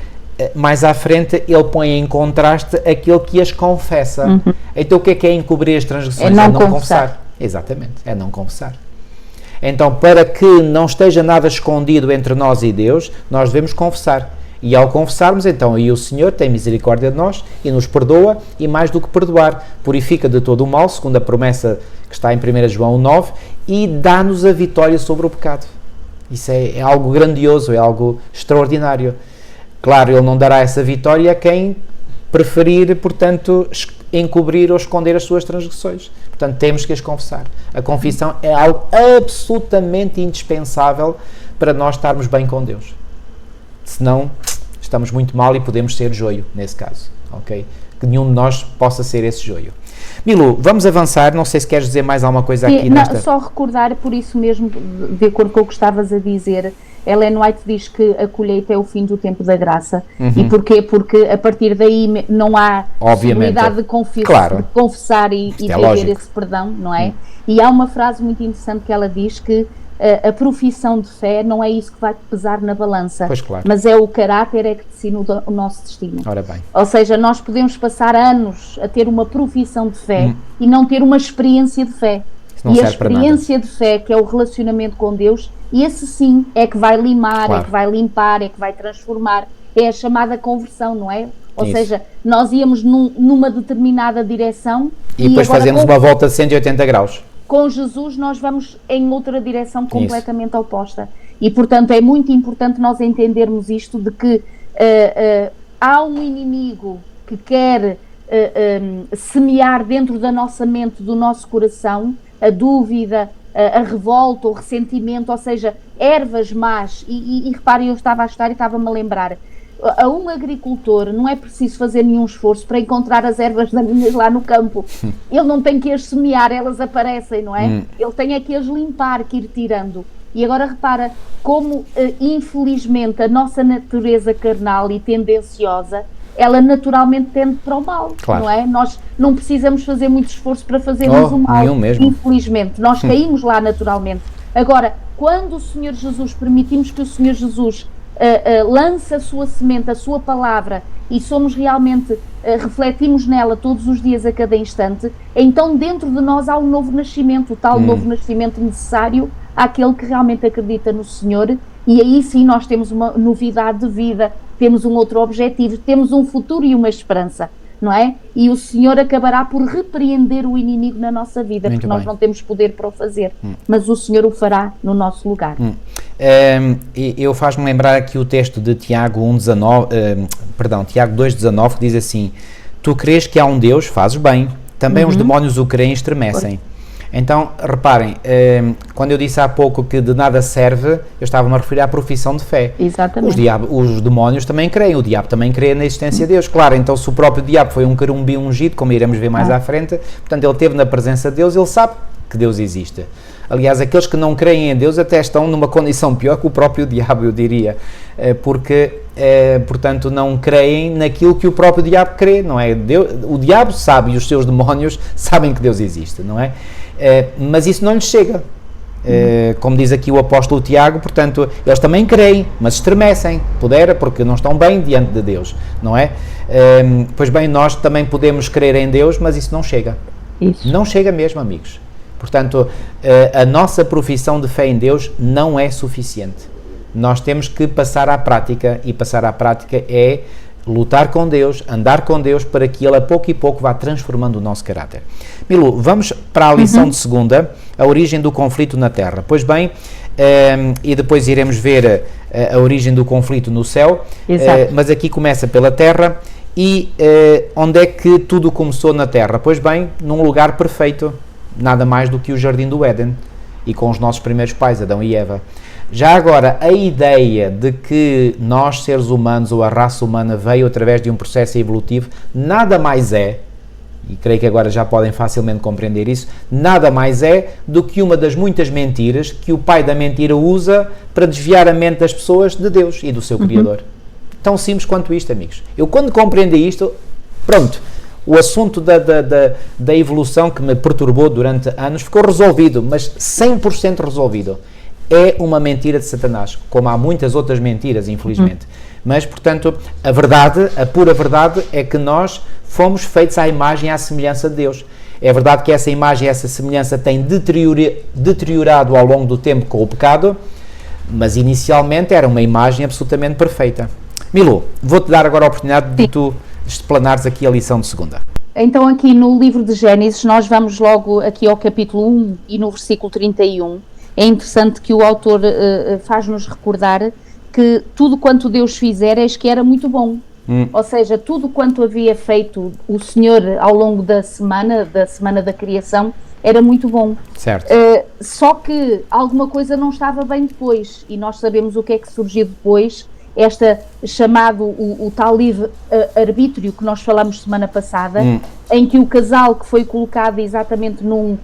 mais à frente ele põe em contraste aquele que as confessa. Então o que é encobrir as transgressões? É não confessar. Exatamente, é não confessar. Então, para que não esteja nada escondido entre nós e Deus, nós devemos confessar. E ao confessarmos, então, aí o Senhor tem misericórdia de nós e nos perdoa, e mais do que perdoar, purifica de todo o mal, segundo a promessa que está em 1 João 9, e dá-nos a vitória sobre o pecado. Isso é algo grandioso, é algo extraordinário. Claro, Ele não dará essa vitória a quem preferir, portanto, encobrir ou esconder as suas transgressões. Portanto, temos que as confessar. A confissão é algo absolutamente indispensável para nós estarmos bem com Deus. Senão, estamos muito mal e podemos ser joio, nesse caso. Ok? Que nenhum de nós possa ser esse joio. Milu, vamos avançar. Não sei se queres dizer mais alguma coisa aqui nesta... Não, só recordar, por isso mesmo, de acordo com o que estavas a dizer, Ellen White diz que a colheita é o fim do tempo da graça. E porquê? Porque a partir daí não há possibilidade de confessar e viver esse perdão, não é? E há uma frase muito interessante que ela diz que a profissão de fé não é isso que vai pesar na balança, pois claro, mas é o caráter é que decide o nosso destino. Ora bem. Ou seja, nós podemos passar anos a ter uma profissão de fé e não ter uma experiência de fé. E a experiência de fé, que é o relacionamento com Deus, e esse sim é que vai limar, claro, é que vai limpar, é que vai transformar, é a chamada conversão, não é? Ou Isso. seja, nós íamos numa determinada direção e depois agora fazemos uma volta de 180 graus. Com Jesus nós vamos em outra direção completamente oposta. E, portanto, é muito importante nós entendermos isto de que há um inimigo que quer semear dentro da nossa mente, do nosso coração, a dúvida, a revolta, o ressentimento, ou seja, ervas más. E reparem, eu estava a estudar e estava-me a lembrar. A um agricultor não é preciso fazer nenhum esforço para encontrar as ervas daninhas lá no campo. Ele não tem que as semear, elas aparecem, não é? Ele tem é que as limpar, que ir tirando. E agora repara como, infelizmente, a nossa natureza carnal e tendenciosa, ela naturalmente tende para o mal, claro. Não é? Nós não precisamos fazer muito esforço para fazermos o mal, infelizmente. Nós caímos lá naturalmente. Agora, quando o Senhor Jesus, permitimos que o Senhor Jesus lance a sua semente, a sua palavra, e somos realmente, refletimos nela todos os dias, a cada instante, então dentro de nós há um novo nascimento, o tal novo nascimento necessário àquele que realmente acredita no Senhor, e aí sim nós temos uma novidade de vida, temos um outro objetivo, temos um futuro e uma esperança, não é? E o Senhor acabará por repreender o inimigo na nossa vida, muito porque nós não temos poder para o fazer, mas o Senhor o fará no nosso lugar. Eu faz-me lembrar aqui o texto de Tiago 2,19, que diz assim: tu crês que há um Deus, fazes bem, também os demónios o creem e estremecem. Então, reparem, quando eu disse há pouco que de nada serve, eu estava-me a referir à profissão de fé. Exatamente. Os demónios também creem, o diabo também crê na existência de Deus. Claro, então se o próprio diabo foi um querumim ungido, como iremos ver mais à frente, portanto ele esteve na presença de Deus, ele sabe que Deus existe. Aliás, aqueles que não creem em Deus até estão numa condição pior que o próprio diabo, eu diria, porque, portanto, não creem naquilo que o próprio diabo crê, não é? O diabo sabe e os seus demónios sabem que Deus existe, não é? Mas isso não lhes chega. Como diz aqui o apóstolo Tiago, portanto, eles também creem, mas estremecem, porque não estão bem diante de Deus, não é? Pois bem, nós também podemos crer em Deus, mas isso não chega. Isso. Não chega mesmo, amigos. Portanto, a nossa profissão de fé em Deus não é suficiente. Nós temos que passar à prática, e passar à prática é lutar com Deus, andar com Deus, para que Ele a pouco e pouco vá transformando o nosso caráter. Milu, vamos para a lição de segunda, a origem do conflito na terra. Pois bem, e depois iremos ver a origem do conflito no céu, mas aqui começa pela terra. E onde é que tudo começou na terra? Pois bem, num lugar perfeito, nada mais do que o Jardim do Éden, e com os nossos primeiros pais, Adão e Eva. Já agora, a ideia de que nós, seres humanos, ou a raça humana, veio através de um processo evolutivo, nada mais é, e creio que agora já podem facilmente compreender isso, nada mais é do que uma das muitas mentiras que o pai da mentira usa para desviar a mente das pessoas de Deus e do seu Criador. Tão simples quanto isto, amigos. Eu, quando compreendi isto, pronto, o assunto da evolução que me perturbou durante anos ficou resolvido, mas 100% resolvido. É uma mentira de Satanás, como há muitas outras mentiras, infelizmente. Mas, portanto, a verdade, a pura verdade, é que nós fomos feitos à imagem e à semelhança de Deus. É verdade que essa imagem e essa semelhança têm deteriorado ao longo do tempo com o pecado, mas inicialmente era uma imagem absolutamente perfeita. Milu, vou-te dar agora a oportunidade de tu explanares aqui a lição de segunda. Então, aqui no livro de Gênesis, nós vamos logo aqui ao capítulo 1 e no versículo 31. É interessante que o autor faz-nos recordar que tudo quanto Deus fizera, eis que era muito bom. Ou seja, tudo quanto havia feito o Senhor ao longo da semana da criação, era muito bom. Certo. Só que alguma coisa não estava bem depois, e nós sabemos o que é que surgiu depois, chamado o tal livre-arbítrio que nós falamos semana passada, em que o casal que foi colocado exatamente num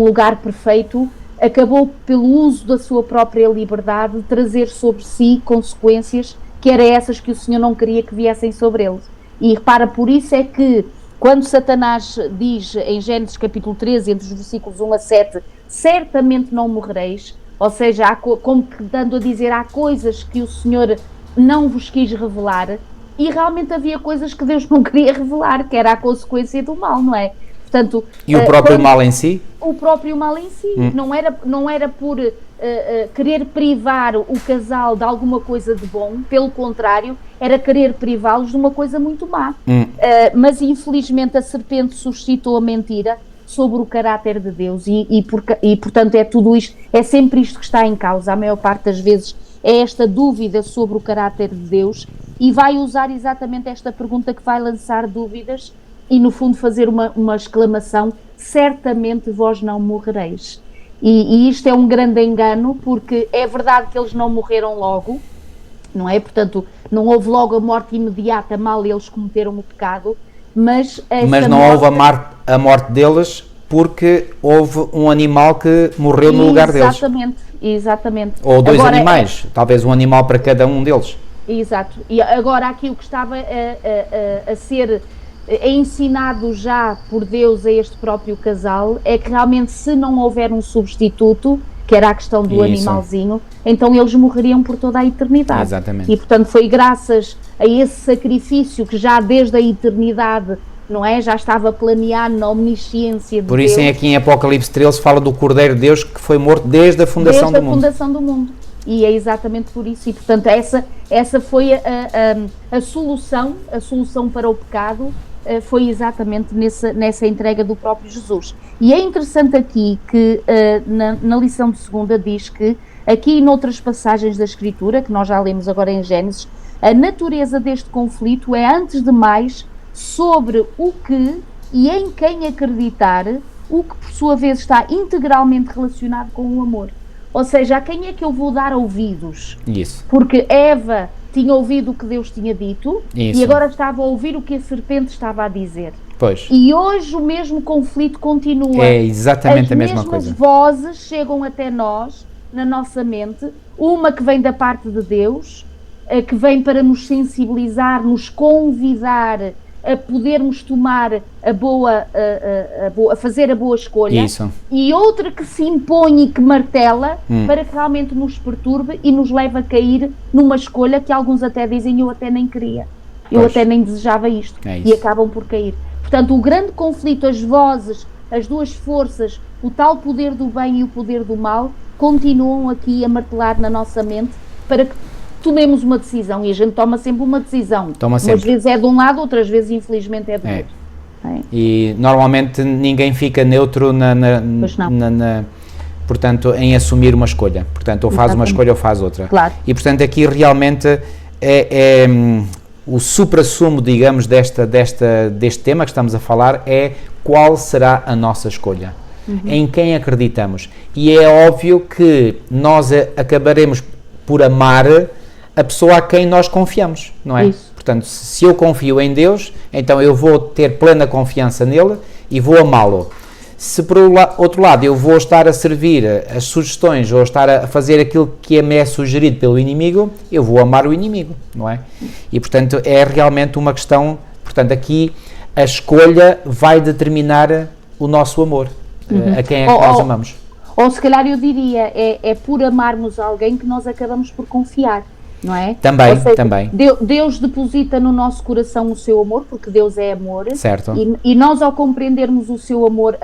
lugar perfeito, acabou pelo uso da sua própria liberdade de trazer sobre si consequências que eram essas que o Senhor não queria que viessem sobre eles. E repara, por isso é que quando Satanás diz em Gênesis capítulo 13, entre os versículos 1 a 7, certamente não morrereis, ou seja, como que dando a dizer, há coisas que o Senhor não vos quis revelar, e realmente havia coisas que Deus não queria revelar, que era a consequência do mal, não é? Portanto, e o próprio mal em si? O próprio mal em si, não era por querer privar o casal de alguma coisa de bom, pelo contrário, era querer privá-los de uma coisa muito má. Mas infelizmente a serpente suscitou a mentira sobre o caráter de Deus e portanto é tudo isto, é sempre isto que está em causa, a maior parte das vezes é esta dúvida sobre o caráter de Deus, e vai usar exatamente esta pergunta que vai lançar dúvidas e no fundo fazer uma exclamação: certamente vós não morrereis. E isto é um grande engano, porque é verdade que eles não morreram logo, não é? Portanto, não houve logo a morte imediata, mal eles cometeram o pecado, mas não houve a morte deles porque houve um animal que morreu no lugar deles. Exatamente. Ou dois animais, talvez um animal para cada um deles. Exato. E agora aqui o que estava a ser ensinado já por Deus a este próprio casal é que realmente, se não houver um substituto, que era a questão do animalzinho, então eles morreriam por toda a eternidade. Exatamente. E portanto foi graças a esse sacrifício que já desde a eternidade, não é, já estava planeado na omnisciência de Deus. Por isso aqui em Apocalipse 13 fala do Cordeiro de Deus que foi morto desde a fundação do mundo. Desde a fundação do mundo. E é exatamente por isso. E portanto essa foi a solução para o pecado, foi exatamente nessa entrega do próprio Jesus. E é interessante aqui que na lição de segunda diz que, aqui e noutras passagens da Escritura, que nós já lemos agora em Gênesis, a natureza deste conflito é, antes de mais, sobre o que e em quem acreditar, o que por sua vez está integralmente relacionado com o amor. Ou seja, a quem é que eu vou dar ouvidos? Isso. Porque Eva tinha ouvido o que Deus tinha dito. Isso. E agora estava a ouvir o que a serpente estava a dizer. Pois. E hoje o mesmo conflito continua. É exatamente a mesma coisa. As mesmas vozes chegam até nós, na nossa mente, uma que vem da parte de Deus, que vem para nos sensibilizar, nos convidar a podermos tomar a fazer a boa escolha. Isso. E outra que se impõe e que martela para que realmente nos perturbe e nos leve a cair numa escolha que alguns até dizem: eu até nem queria, eu até nem desejava isto, e acabam por cair. Portanto, o grande conflito, as vozes, as duas forças, o tal poder do bem e o poder do mal, continuam aqui a martelar na nossa mente para que tomemos uma decisão, e a gente toma sempre uma decisão. Umas vezes é de um lado, outras vezes infelizmente é do outro. E normalmente ninguém fica neutro portanto, em assumir uma escolha. Portanto, ou faz uma escolha ou faz outra. Claro. E portanto aqui realmente é o supra-sumo, digamos, deste tema que estamos a falar, é qual será a nossa escolha. Em quem acreditamos. E é óbvio que nós acabaremos por amar a pessoa a quem nós confiamos, não é? Isso. Portanto, se eu confio em Deus, então eu vou ter plena confiança nele e vou amá-lo. Se por outro lado eu vou estar a servir as sugestões ou estar a fazer aquilo que me é sugerido pelo inimigo, eu vou amar o inimigo, não é? E portanto é realmente uma questão, portanto aqui a escolha vai determinar o nosso amor, a quem é que nós amamos. Ou se calhar eu diria, é por amarmos alguém que nós acabamos por confiar, não é? Também. Deus deposita no nosso coração o seu amor, porque Deus é amor. Certo. E nós, ao compreendermos o seu amor,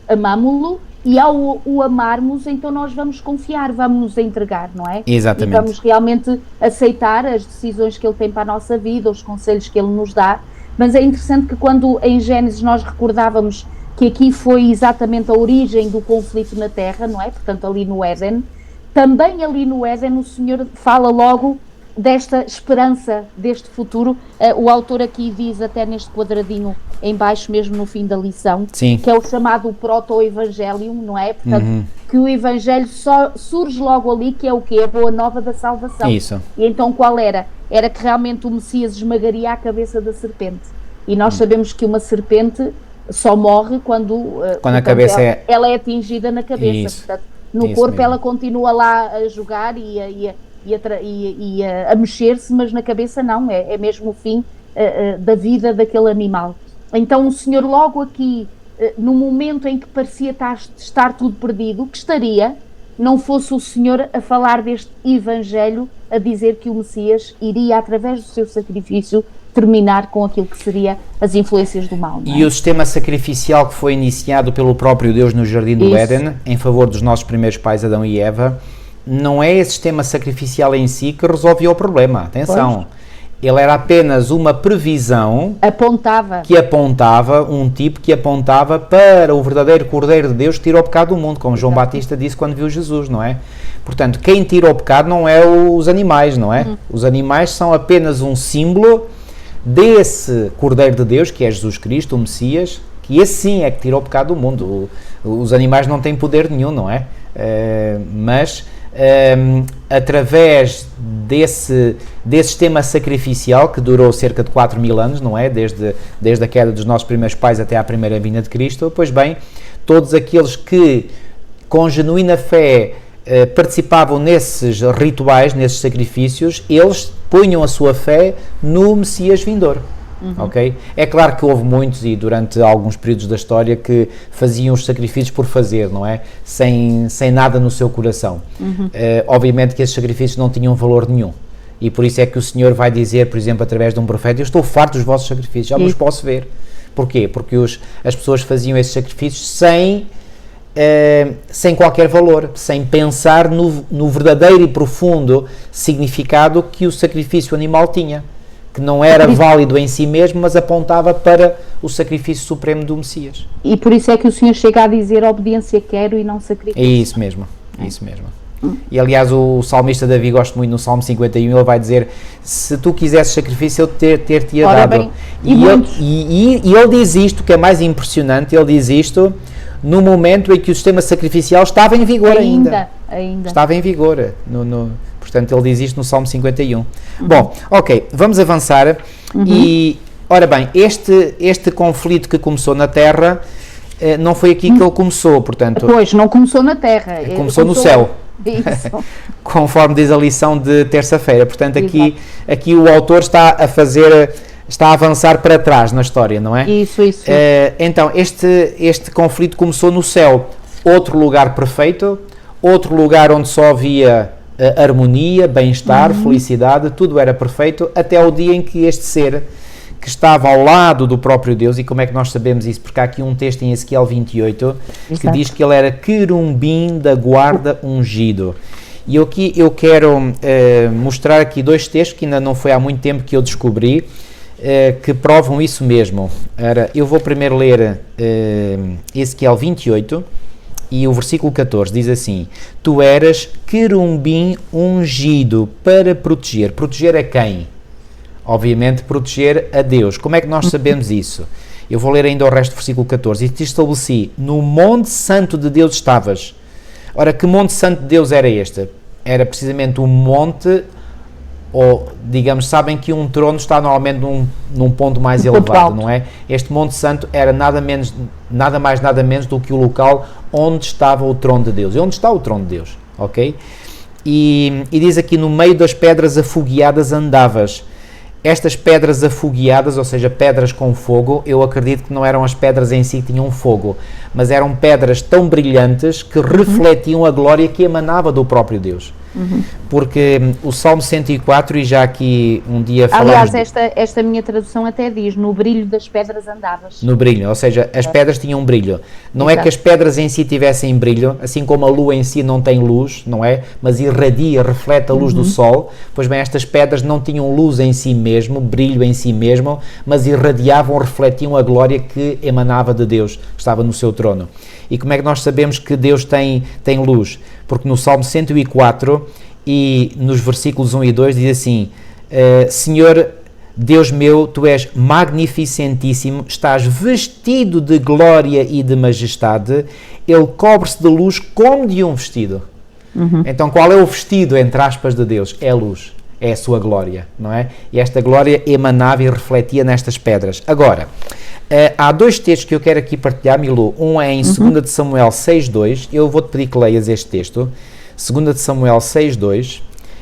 amámo-lo, e ao o amarmos, então nós vamos confiar, vamos nos entregar, não é? Exatamente. E vamos realmente aceitar as decisões que Ele tem para a nossa vida, os conselhos que Ele nos dá. Mas é interessante que quando em Gênesis nós recordávamos que aqui foi exatamente a origem do conflito na Terra, não é? Portanto, ali no Éden. Também ali no Éden o Senhor fala logo desta esperança, deste futuro. O autor aqui diz, até neste quadradinho em baixo, mesmo no fim da lição, Sim. que é o chamado proto-evangelium, não é? Portanto, que o evangelho só surge logo ali, que é o quê? A boa nova da salvação. Isso. E então qual era? Era que realmente o Messias esmagaria a cabeça da serpente. E nós sabemos que uma serpente só morre quando a cabeça ela é atingida na cabeça. Isso. Portanto, no Isso corpo mesmo. ela continua lá a jogar e a mexer-se, mas na cabeça não, é mesmo o fim da vida daquele animal. Então o Senhor logo aqui, no momento em que parecia estar tudo perdido, que estaria, não fosse o Senhor a falar deste Evangelho, a dizer que o Messias iria, através do seu sacrifício, terminar com aquilo que seria as influências do mal. Não é? E o sistema sacrificial que foi iniciado pelo próprio Deus no Jardim do Éden, em favor dos nossos primeiros pais, Adão e Eva, não é esse sistema sacrificial em si que resolvia o problema. Atenção. Pois. Ele era apenas uma previsão que apontava, um tipo que apontava para o verdadeiro Cordeiro de Deus que tira o pecado do mundo, como João Batista disse quando viu Jesus, não é? Portanto, quem tira o pecado não é os animais, não é? Os animais são apenas um símbolo desse Cordeiro de Deus, que é Jesus Cristo, o Messias, que esse sim é que tira o pecado do mundo. Os animais não têm poder nenhum, não é? Mas através desse sistema sacrificial que durou cerca de 4.000 anos, não é? Desde a queda dos nossos primeiros pais até à primeira vinda de Cristo, pois bem, todos aqueles que com genuína fé participavam nesses rituais, nesses sacrifícios, eles punham a sua fé no Messias vindouro. Okay? É claro que houve muitos, e durante alguns períodos da história, que faziam os sacrifícios por fazer, não é? Sem nada no seu coração. Obviamente que esses sacrifícios não tinham valor nenhum, e por isso é que o Senhor vai dizer, por exemplo, através de um profeta: eu estou farto dos vossos sacrifícios, já vos posso ver. Porquê? Porque as pessoas faziam esses sacrifícios sem qualquer valor, sem pensar no verdadeiro e profundo significado que o sacrifício animal tinha, que não era válido em si mesmo, mas apontava para o sacrifício supremo do Messias. E por isso é que o Senhor chega a dizer: obediência quero e não sacrifício. É isso mesmo, é isso mesmo. E aliás o salmista Davi, gosto muito, no Salmo 51, ele vai dizer: se tu quisesses sacrifício, eu ter-te-ia dado. Bem, e ele diz isto, que é mais impressionante, ele diz isto no momento em que o sistema sacrificial estava em vigor ainda. Estava em vigor. Portanto, ele diz isto no Salmo 51. Bom, ok, vamos avançar. E, ora bem, este conflito que começou na Terra, não foi aqui que ele começou, portanto... Pois, não começou na Terra. Começou no céu. Isso. Conforme diz a lição de terça-feira. Portanto, aqui o autor está a avançar para trás na história, não é? Isso. Então, este conflito começou no céu. Outro lugar perfeito, outro lugar onde só havia harmonia, bem-estar, felicidade, tudo era perfeito, até o dia em que este ser, que estava ao lado do próprio Deus, e como é que nós sabemos isso? Porque há aqui um texto em Ezequiel 28, que diz que ele era querubim da guarda ungido. E eu quero mostrar aqui dois textos que ainda não foi há muito tempo que eu descobri, que provam isso mesmo. Eu vou primeiro ler Ezequiel 28, e o versículo 14 diz assim: tu eras querubim ungido para proteger. Proteger a quem? Obviamente proteger a Deus. Como é que nós sabemos isso? Eu vou ler ainda o resto do versículo 14. E te estabeleci: no monte santo de Deus estavas. Ora, que monte santo de Deus era este? Era precisamente um monte, ou digamos, sabem que um trono está normalmente num ponto mais elevado, não é? Este monte santo era nada mais nada menos do que o local onde estava o trono de Deus. E onde está o trono de Deus, ok? E diz aqui: no meio das pedras afogueadas andavas. Estas pedras afogueadas, ou seja, pedras com fogo, eu acredito que não eram as pedras em si que tinham fogo, mas eram pedras tão brilhantes que refletiam a glória que emanava do próprio Deus. Porque o Salmo 104, e já aqui um dia falamos... Aliás, esta minha tradução até diz: no brilho das pedras andavas. No brilho, ou seja, as pedras tinham um brilho. Não é que as pedras em si tivessem brilho, assim como a lua em si não tem luz, não é? Mas irradia, reflete a luz do sol. Pois bem, estas pedras não tinham luz em si mesmo, brilho em si mesmo, mas irradiavam, refletiam a glória que emanava de Deus, que estava no seu trono. E como é que nós sabemos que Deus tem luz? Porque no Salmo 104 e nos versículos 1 e 2 diz assim: Senhor Deus meu, tu és magnificentíssimo, estás vestido de glória e de majestade, ele cobre-se de luz como de um vestido. Então qual é o vestido, entre aspas, de Deus? É a luz, é a sua glória, não é? E esta glória emanava e refletia nestas pedras. Agora, há dois textos que eu quero aqui partilhar, Milu. Um é em 2 de Samuel 6.2, eu vou-te pedir que leias este texto, 2 de Samuel 6.2.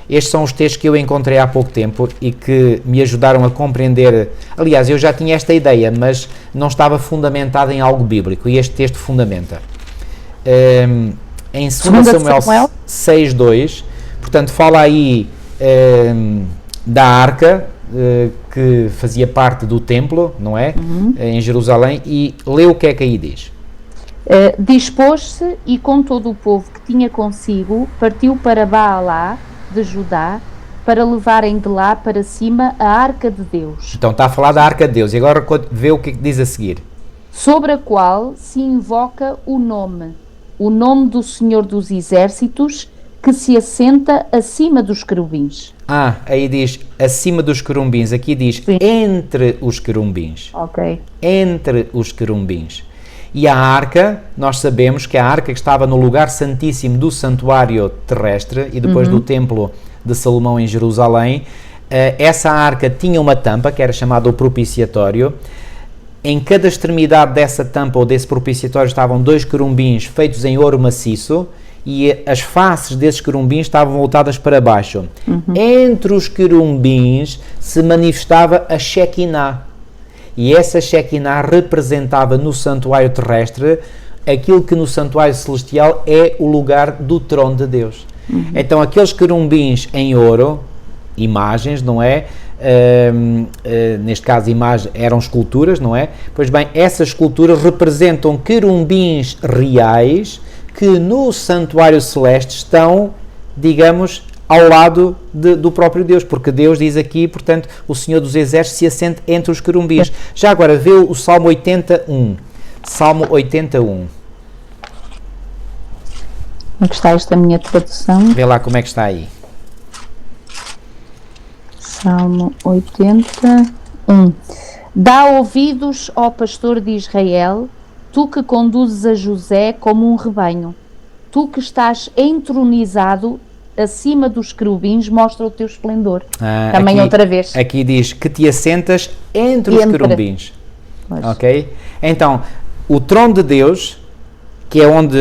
Estes são os textos que eu encontrei há pouco tempo e que me ajudaram a compreender. Aliás, eu já tinha esta ideia, mas não estava fundamentada em algo bíblico, e este texto fundamenta. Em 2 Samuel 6.2, portanto, fala aí da arca, que fazia parte do templo, não é? Em Jerusalém, e lê o que é que aí diz. Dispôs-se e com todo o povo que tinha consigo, partiu para Baalá de Judá, para levarem de lá para cima a Arca de Deus. Então está a falar da Arca de Deus, e agora vê o que diz a seguir. Sobre a qual se invoca o nome do Senhor dos Exércitos, que se assenta acima dos querubins. Aí diz acima dos querubins, aqui diz Sim. Entre os querubins. Ok. Entre os querubins. E a arca, nós sabemos que a arca que estava no lugar santíssimo do santuário terrestre e depois do templo de Salomão em Jerusalém, essa arca tinha uma tampa que era chamada o propiciatório. Em cada extremidade dessa tampa ou desse propiciatório estavam 2 querubins feitos em ouro maciço e as faces desses querubins estavam voltadas para baixo. Entre os querubins se manifestava a Shekinah. E essa Shekinah representava no santuário terrestre aquilo que no santuário celestial é o lugar do trono de Deus. Então aqueles querubins em ouro, imagens, não é? Neste caso eram esculturas, não é? Pois bem, essas esculturas representam querubins reais que no santuário celeste estão, digamos, ao lado do próprio Deus, porque Deus diz aqui, portanto, o Senhor dos Exércitos se assenta entre os querubins. Já agora, vê o Salmo 81. Salmo 81. Como é que está esta minha tradução? Vê lá como é que está aí. Salmo 81. Dá ouvidos, ó pastor de Israel, tu que conduzes a José como um rebanho. Tu que estás entronizado acima dos querubins, mostra o teu esplendor. Também aqui, outra vez. Aqui diz que te assentas entre os querubins. Ok? Então, o trono de Deus, que é onde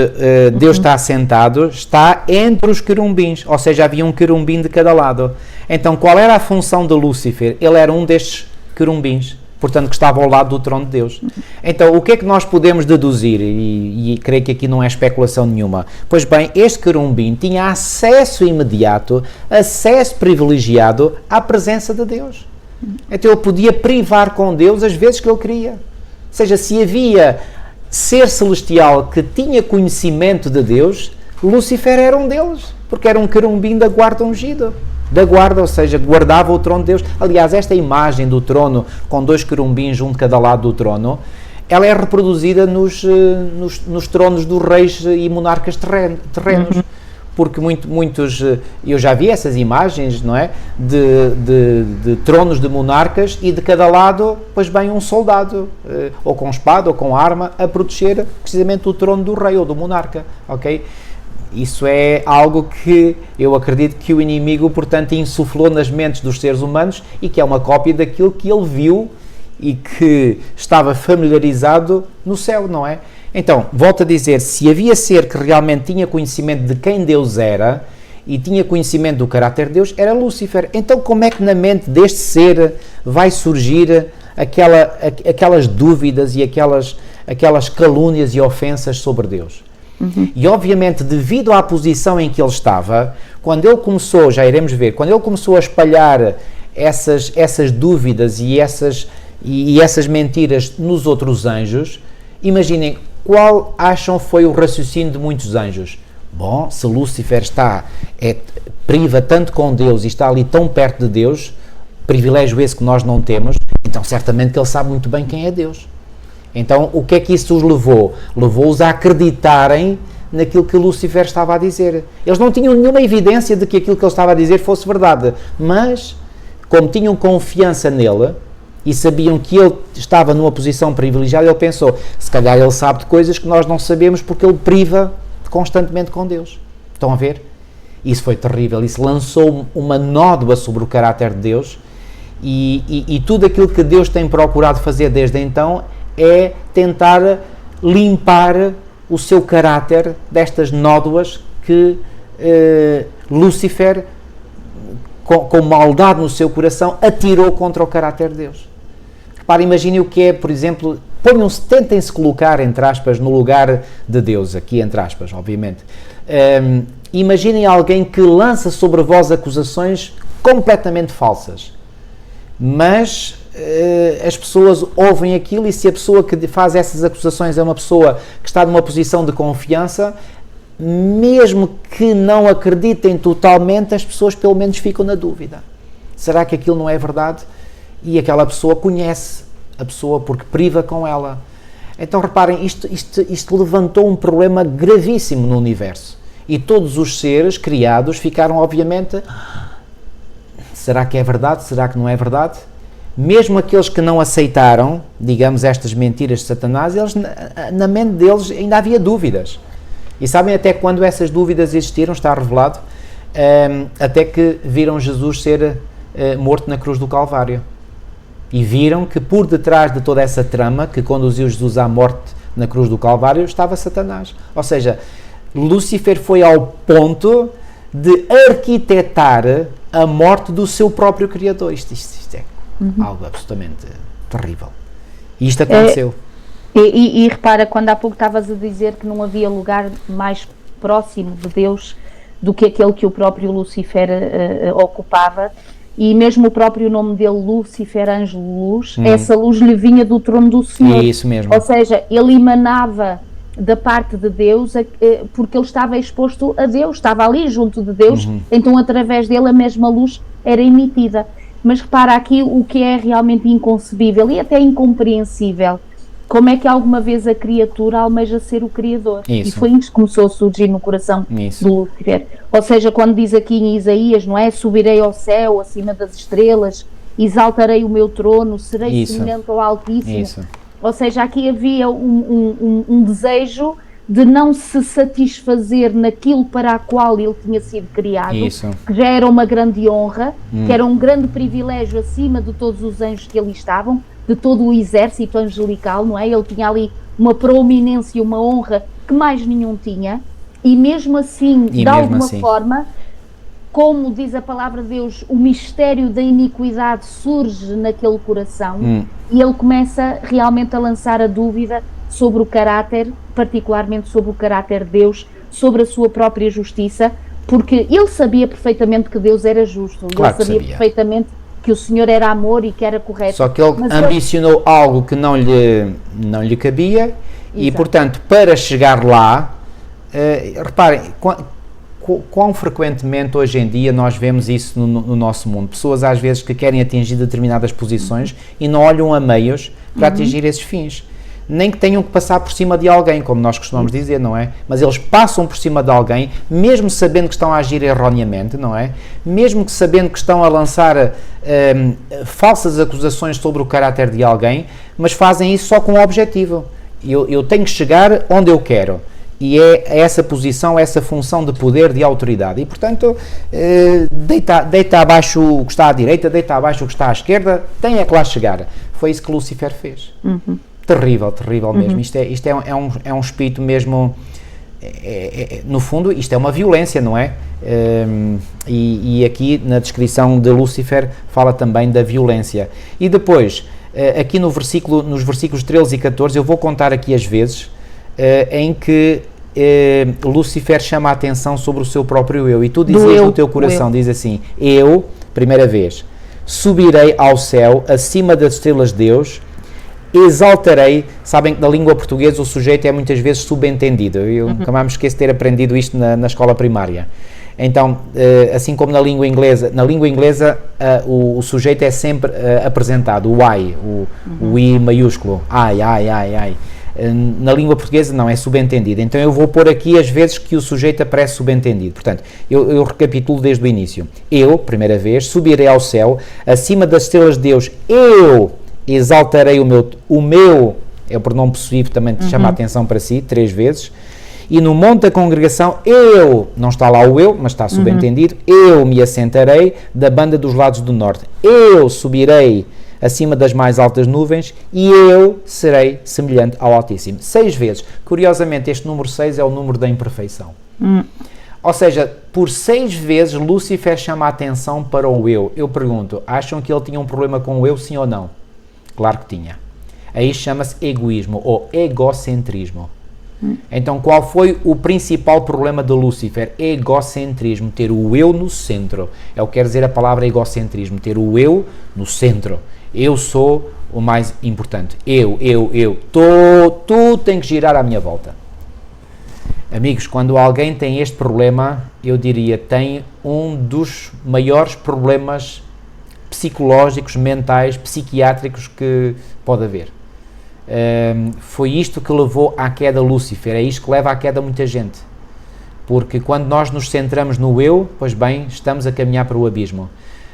Deus está assentado, está entre os querubins, ou seja, havia um querubim de cada lado. Então, qual era a função de Lúcifer? Ele era um destes querubins, portanto, que estava ao lado do trono de Deus. Então, o que é que nós podemos deduzir? E creio que aqui não é especulação nenhuma. Pois bem, este querubim tinha acesso imediato, acesso privilegiado à presença de Deus. Então, ele podia privar com Deus as vezes que ele queria. Ou seja, se havia ser celestial que tinha conhecimento de Deus, Lúcifer era um deles, porque era um querubim da guarda ungida. Da guarda, ou seja, guardava o trono de Deus. Aliás, esta imagem do trono com 2 querubins, um de cada lado do trono, ela é reproduzida nos tronos dos reis e monarcas terrenos. Porque muitos, eu já vi essas imagens, não é? De tronos de monarcas e de cada lado, pois bem, um soldado, ou com espada ou com arma, a proteger precisamente o trono do rei ou do monarca, ok? Isso é algo que eu acredito que o inimigo, portanto, insuflou nas mentes dos seres humanos e que é uma cópia daquilo que ele viu e que estava familiarizado no céu, não é? Então, volto a dizer, se havia ser que realmente tinha conhecimento de quem Deus era e tinha conhecimento do caráter de Deus, era Lúcifer. Então, como é que na mente deste ser vai surgir aquelas dúvidas e aquelas calúnias e ofensas sobre Deus? E obviamente, devido à posição em que ele estava, quando ele começou, já iremos ver, quando ele começou a espalhar essas dúvidas e essas mentiras nos outros anjos, imaginem, qual acham foi o raciocínio de muitos anjos? Bom, se Lúcifer priva tanto com Deus e está ali tão perto de Deus, privilégio esse que nós não temos, então certamente que ele sabe muito bem quem é Deus. Então, o que é que isso os levou? Levou-os a acreditarem naquilo que Lúcifer estava a dizer. Eles não tinham nenhuma evidência de que aquilo que ele estava a dizer fosse verdade, mas, como tinham confiança nele e sabiam que ele estava numa posição privilegiada, ele pensou, se calhar ele sabe de coisas que nós não sabemos porque ele priva constantemente com Deus. Estão a ver? Isso foi terrível, isso lançou uma nódoa sobre o caráter de Deus e tudo aquilo que Deus tem procurado fazer desde então é tentar limpar o seu caráter destas nódoas que Lúcifer, com maldade no seu coração, atirou contra o caráter de Deus. Repara, imaginem o que é, por exemplo, tentem-se colocar, entre aspas, no lugar de Deus, aqui entre aspas, obviamente. Imaginem alguém que lança sobre vós acusações completamente falsas. mas as pessoas ouvem aquilo, e se a pessoa que faz essas acusações é uma pessoa que está numa posição de confiança, mesmo que não acreditem totalmente, as pessoas pelo menos ficam na dúvida. Será que aquilo não é verdade? E aquela pessoa conhece a pessoa porque priva com ela. Então reparem, isto levantou um problema gravíssimo no universo. E todos os seres criados ficaram, obviamente, será que é verdade? Será que não é verdade? Mesmo aqueles que não aceitaram, digamos, estas mentiras de Satanás, eles, na mente deles ainda havia dúvidas. E sabem até quando essas dúvidas existiram, está revelado, até que viram Jesus ser morto na cruz do Calvário. E viram que por detrás de toda essa trama que conduziu Jesus à morte na cruz do Calvário estava Satanás. Ou seja, Lúcifer foi ao ponto de arquitetar a morte do seu próprio Criador. Isto é algo absolutamente terrível. E isto aconteceu. E repara, quando há pouco estavas a dizer que não havia lugar mais próximo de Deus do que aquele que o próprio Lúcifer ocupava, e mesmo o próprio nome dele, Lúcifer, anjo de luz, essa luz lhe vinha do trono do Senhor. Isso mesmo. Ou seja, ele emanava da parte de Deus, porque ele estava exposto a Deus, estava ali junto de Deus, então através dele a mesma luz era emitida. Mas repara aqui o que é realmente inconcebível e até incompreensível. Como é que alguma vez a criatura almeja ser o Criador? Isso. E foi isso que começou a surgir no coração do Lúcifer. Ou seja, quando diz aqui em Isaías, não é? Subirei ao céu, acima das estrelas, exaltarei o meu trono, serei semelhante ao Altíssimo. Isso. Ou seja, aqui havia um desejo de não se satisfazer naquilo para a qual ele tinha sido criado, que já era uma grande honra, que era um grande privilégio acima de todos os anjos que ali estavam, de todo o exército angelical, não é? Ele tinha ali uma proeminência, uma honra que mais nenhum tinha, e mesmo assim, de alguma forma, como diz a palavra de Deus, o mistério da iniquidade surge naquele coração, e ele começa realmente a lançar a dúvida sobre o caráter, particularmente sobre o caráter de Deus, sobre a sua própria justiça, porque ele sabia perfeitamente que Deus era justo, claro, ele sabia perfeitamente que o Senhor era amor e que era correto. Só que ele ambicionou algo que não lhe cabia. E, portanto, para chegar lá, reparem, quão frequentemente hoje em dia nós vemos isso no nosso mundo. Pessoas às vezes que querem atingir determinadas posições e não olham a meios para atingir esses fins. Nem que tenham que passar por cima de alguém, como nós costumamos dizer, não é? Mas eles passam por cima de alguém, mesmo sabendo que estão a agir erroneamente, não é? Mesmo que sabendo que estão a lançar falsas acusações sobre o caráter de alguém, mas fazem isso só com um objetivo. Eu tenho que chegar onde eu quero. E é essa posição, essa função de poder, de autoridade. E, portanto, deita abaixo o que está à direita, deita abaixo o que está à esquerda, tem é que lá chegar. Foi isso que Lúcifer fez. Terrível, terrível mesmo. Isto é um espírito mesmo, no fundo, isto é uma violência, não é? E aqui na descrição de Lúcifer fala também da violência. E depois, aqui nos versículos 13 e 14, eu vou contar aqui as vezes em que Lúcifer chama a atenção sobre o seu próprio eu. E tu dizias no teu coração, diz assim, eu, primeira vez, subirei ao céu, acima das estrelas de Deus, exaltarei. Sabem que na língua portuguesa o sujeito é muitas vezes subentendido. Eu nunca mais me esqueço de ter aprendido isto na escola primária. Então, assim como na língua inglesa, o sujeito é sempre apresentado, o I, o I maiúsculo, ai. Na língua portuguesa não, é subentendido. Então eu vou pôr aqui as vezes que o sujeito aparece subentendido. Portanto, eu recapitulo desde o início. Eu, primeira vez, subirei ao céu, acima das estrelas de Deus, eu exaltarei o meu é o pronome possessivo, também te chama a atenção para si, 3 vezes. E no monte da congregação, não está lá o eu, mas está subentendido, eu me assentarei da banda dos lados do norte. Eu subirei acima das mais altas nuvens e eu serei semelhante ao Altíssimo. 6 vezes. Curiosamente, este número 6 é o número da imperfeição. Ou seja, por 6 vezes Lúcifer chama a atenção para o eu. Eu pergunto, acham que ele tinha um problema com o eu, sim ou não? Claro que tinha. Aí chama-se egoísmo ou egocentrismo. Então, qual foi o principal problema de Lúcifer? Egocentrismo, ter o eu no centro. É o que quer dizer a palavra egocentrismo, ter o eu no centro. Eu sou o mais importante. Eu. Tudo tem que girar à minha volta. Amigos, quando alguém tem este problema, eu diria, tem um dos maiores problemas psicológicos, mentais, psiquiátricos que pode haver. Foi isto que levou à queda Lúcifer, é isto que leva à queda muita gente. Porque quando nós nos centramos no eu, pois bem, estamos a caminhar para o abismo.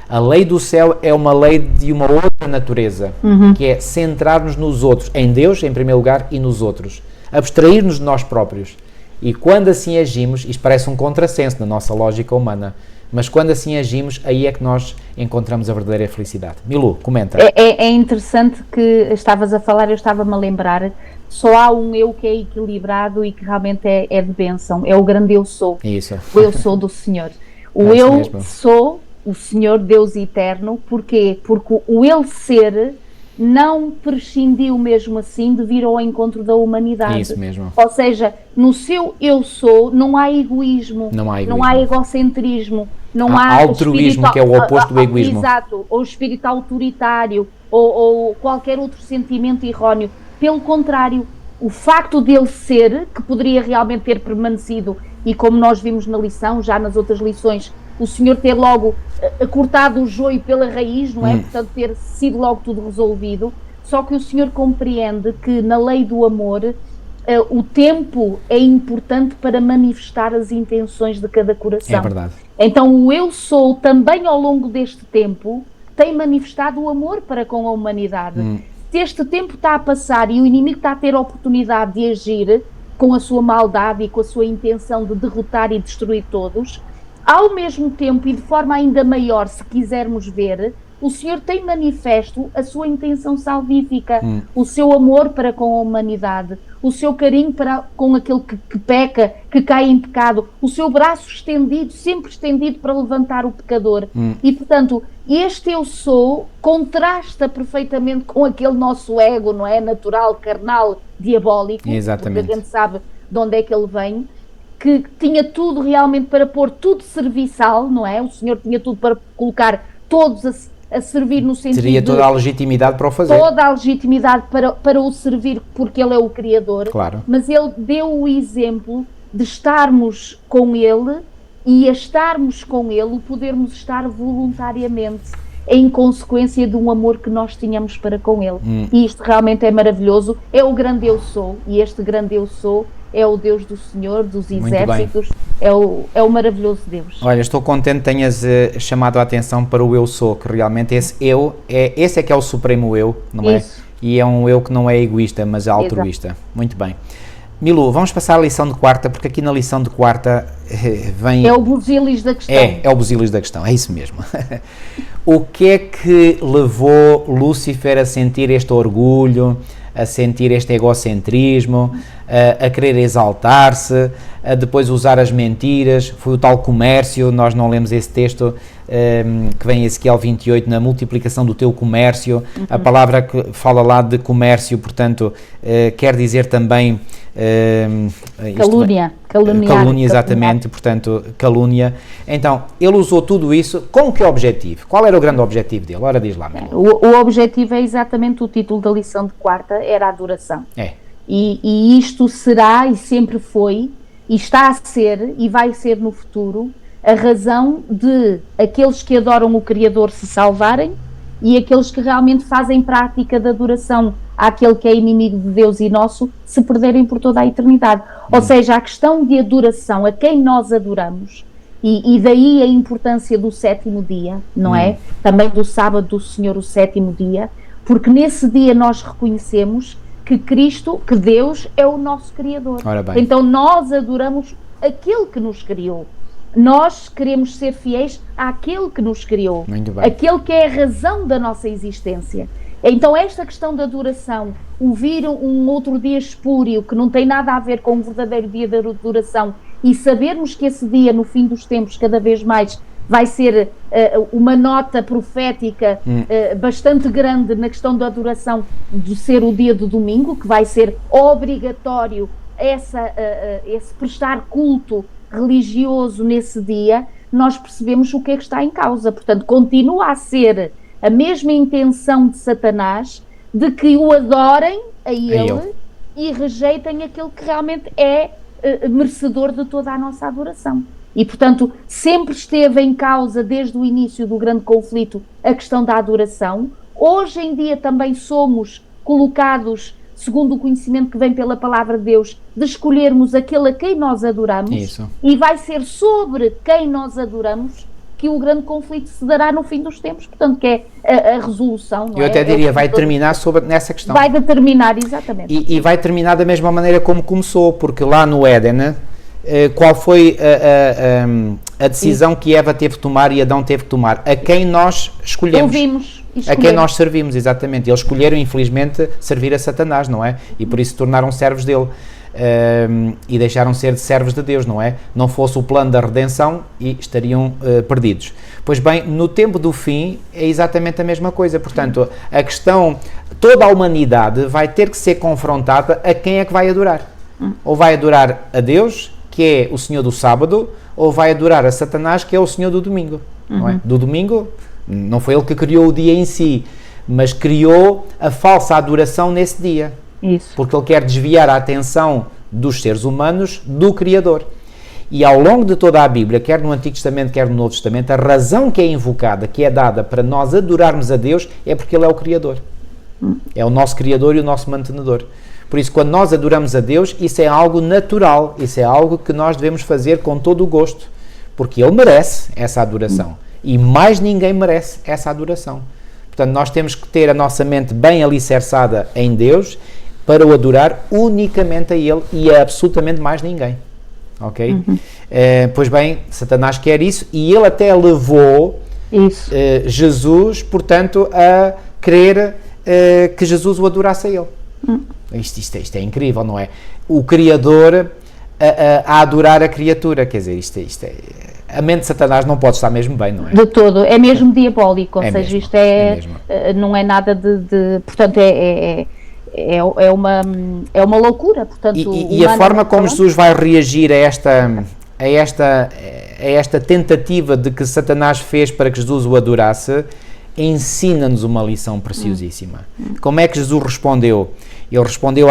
A lei do céu é uma lei de uma outra natureza, que é centrar-nos nos outros, em Deus em primeiro lugar e nos outros. Abstrair-nos de nós próprios. E quando assim agimos, isto parece um contrassenso na nossa lógica humana, mas quando assim agimos, aí é que nós encontramos a verdadeira felicidade. Milu, comenta. É interessante que estavas a falar, eu estava-me a lembrar, só há um eu que é equilibrado e que realmente é de bênção, é o grande eu sou. Isso. O eu sou do Senhor. O É isso eu mesmo. sou o Senhor Deus eterno, porquê? Porque o ele ser não prescindiu mesmo assim de vir ao encontro da humanidade. Isso mesmo. Ou seja, no seu eu sou não há egoísmo, Não há não há egocentrismo, não Há há altruísmo, que é o oposto do egoísmo. Exato, ou espírito autoritário, ou qualquer outro sentimento erróneo. Pelo contrário, o facto dele ser, que poderia realmente ter permanecido, e como nós vimos na lição, já nas outras lições, o Senhor ter logo cortado o joio pela raiz, não é? Portanto, ter sido logo tudo resolvido. Só que o Senhor compreende que na lei do amor o tempo é importante para manifestar as intenções de cada coração. É verdade. Então o eu sou também ao longo deste tempo tem manifestado o amor para com a humanidade. Se este tempo está a passar e o inimigo está a ter a oportunidade de agir com a sua maldade e com a sua intenção de derrotar e destruir todos, ao mesmo tempo e de forma ainda maior, se quisermos ver, o Senhor tem manifesto a sua intenção salvífica, o seu amor para com a humanidade, o seu carinho para com aquele que peca, que cai em pecado, o seu braço estendido, sempre estendido para levantar o pecador. E, portanto, este eu sou contrasta perfeitamente com aquele nosso ego, não é? Natural, carnal, diabólico. Exatamente. Porque a gente sabe de onde é que ele vem, que tinha tudo realmente para pôr tudo serviçal, não é? O Senhor tinha tudo para colocar todos a servir no sentido Teria toda a legitimidade para o fazer. Toda a legitimidade para o servir, porque Ele é o Criador. Claro. Mas Ele deu o exemplo de estarmos com Ele e a estarmos com Ele, podermos estar voluntariamente em consequência de um amor que nós tínhamos para com Ele. E isto realmente é maravilhoso. É o grande eu sou, e este grande eu sou é o Deus do Senhor, dos exércitos, é o maravilhoso Deus. Olha, estou contente que tenhas chamado a atenção para o eu sou, que realmente esse eu, esse é que é o supremo eu, não é? Isso. E é um eu que não é egoísta, mas é altruísta. Exato. Muito bem. Milu, vamos passar à lição de quarta, porque aqui na lição de quarta vem... É o busilis da questão. É o busilis da questão, é isso mesmo. O que é que levou Lúcifer a sentir este orgulho, a sentir este egocentrismo, a querer exaltar-se, a depois usar as mentiras? Foi o tal comércio, nós não lemos esse texto que vem em Ezequiel 28, na multiplicação do teu comércio. A palavra que fala lá de comércio, portanto, quer dizer também... calúnia, exatamente, portanto, calúnia. Então, ele usou tudo isso com que objetivo? Qual era o grande objetivo dele? Ora, diz lá. O objetivo é exatamente o título da lição de quarta, era a adoração. E isto será e sempre foi, e está a ser, e vai ser no futuro, a razão de aqueles que adoram o Criador se salvarem e aqueles que realmente fazem prática da adoração àquele que é inimigo de Deus e nosso, se perderem por toda a eternidade. Ou seja, a questão de adoração, a quem nós adoramos, e daí a importância do sétimo dia, não é? Também do sábado do Senhor, o sétimo dia, porque nesse dia nós reconhecemos que Cristo, que Deus é o nosso Criador. Então nós adoramos aquele que nos criou. Nós queremos ser fiéis àquele que nos criou, aquele que é a razão da nossa existência. Então esta questão da adoração, o vir um outro dia espúrio, que não tem nada a ver com o verdadeiro dia da adoração, e sabermos que esse dia, no fim dos tempos, cada vez mais vai ser uma nota profética bastante grande na questão da adoração, de ser o dia do domingo, que vai ser obrigatório esse prestar culto religioso nesse dia, nós percebemos o que é que está em causa. Portanto, continua a ser a mesma intenção de Satanás de que o adorem a ele e rejeitem aquele que realmente é merecedor de toda a nossa adoração. E, portanto, sempre esteve em causa, desde o início do grande conflito, a questão da adoração. Hoje em dia também somos colocados, segundo o conhecimento que vem pela palavra de Deus, de escolhermos aquele a quem nós adoramos. Isso. E vai ser sobre quem nós adoramos que o grande conflito se dará no fim dos tempos, portanto, que é a resolução. Não Eu até diria, vai terminar nessa questão. Vai determinar, exatamente. E vai terminar da mesma maneira como começou, porque lá no Éden, qual foi a decisão que Eva teve que tomar e Adão teve que tomar? A quem nós escolhemos. Ouvimos. A quem nós servimos, exatamente. Eles escolheram, infelizmente, servir a Satanás, não é? E por isso se tornaram servos dele. E deixaram de ser servos de Deus, não é? Não fosse o plano da redenção e estariam perdidos. Pois bem, no tempo do fim é exatamente a mesma coisa. Portanto, a questão, toda a humanidade vai ter que ser confrontada a quem é que vai adorar. Ou vai adorar a Deus, que é o Senhor do sábado, ou vai adorar a Satanás, que é o Senhor do domingo. Não é? Do domingo, não foi ele que criou o dia em si, mas criou a falsa adoração nesse dia. Isso. Porque ele quer desviar a atenção dos seres humanos do Criador. E ao longo de toda a Bíblia, quer no Antigo Testamento, quer no Novo Testamento, a razão que é invocada, que é dada para nós adorarmos a Deus, é porque Ele é o Criador. É o nosso Criador e o nosso mantenedor. Por isso, quando nós adoramos a Deus, isso é algo natural, isso é algo que nós devemos fazer com todo o gosto, porque Ele merece essa adoração. E mais ninguém merece essa adoração. Portanto, nós temos que ter a nossa mente bem alicerçada em Deus, para o adorar unicamente a Ele e a absolutamente mais ninguém. Ok? Pois bem, Satanás quer isso e ele até levou Jesus, portanto, a querer que Jesus o adorasse a Ele. Isto é incrível, não é? O Criador a adorar a criatura, quer dizer, isto é... A mente de Satanás não pode estar mesmo bem, não é? De todo, é mesmo diabólico, ou seja, mesmo, isto não é nada portanto, é uma loucura, portanto... E a forma como Jesus vai reagir a esta tentativa de que Satanás fez para que Jesus o adorasse, ensina-nos uma lição preciosíssima. Como é que Jesus respondeu? Ele respondeu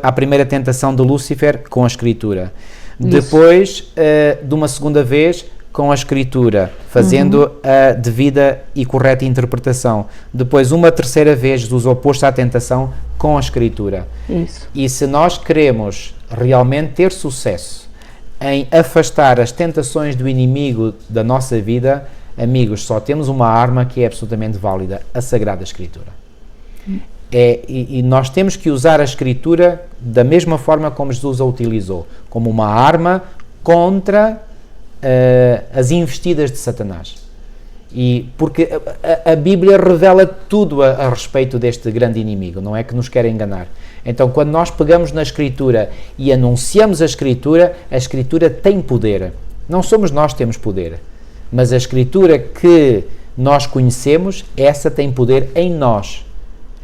à primeira tentação de Lúcifer com a Escritura. Depois, de uma segunda vez, com a Escritura, fazendo a devida e correta interpretação. Depois, uma terceira vez, Jesus opôs-se à tentação com a Escritura. Isso. E se nós queremos realmente ter sucesso em afastar as tentações do inimigo da nossa vida, amigos, só temos uma arma que é absolutamente válida, a Sagrada Escritura. E nós temos que usar a Escritura da mesma forma como Jesus a utilizou, como uma arma contra as investidas de Satanás. E porque a Bíblia revela tudo a respeito deste grande inimigo, não é que nos quer enganar. Então, quando nós pegamos na Escritura e anunciamos a Escritura tem poder. Não somos nós que temos poder, mas a Escritura que nós conhecemos, essa tem poder em nós.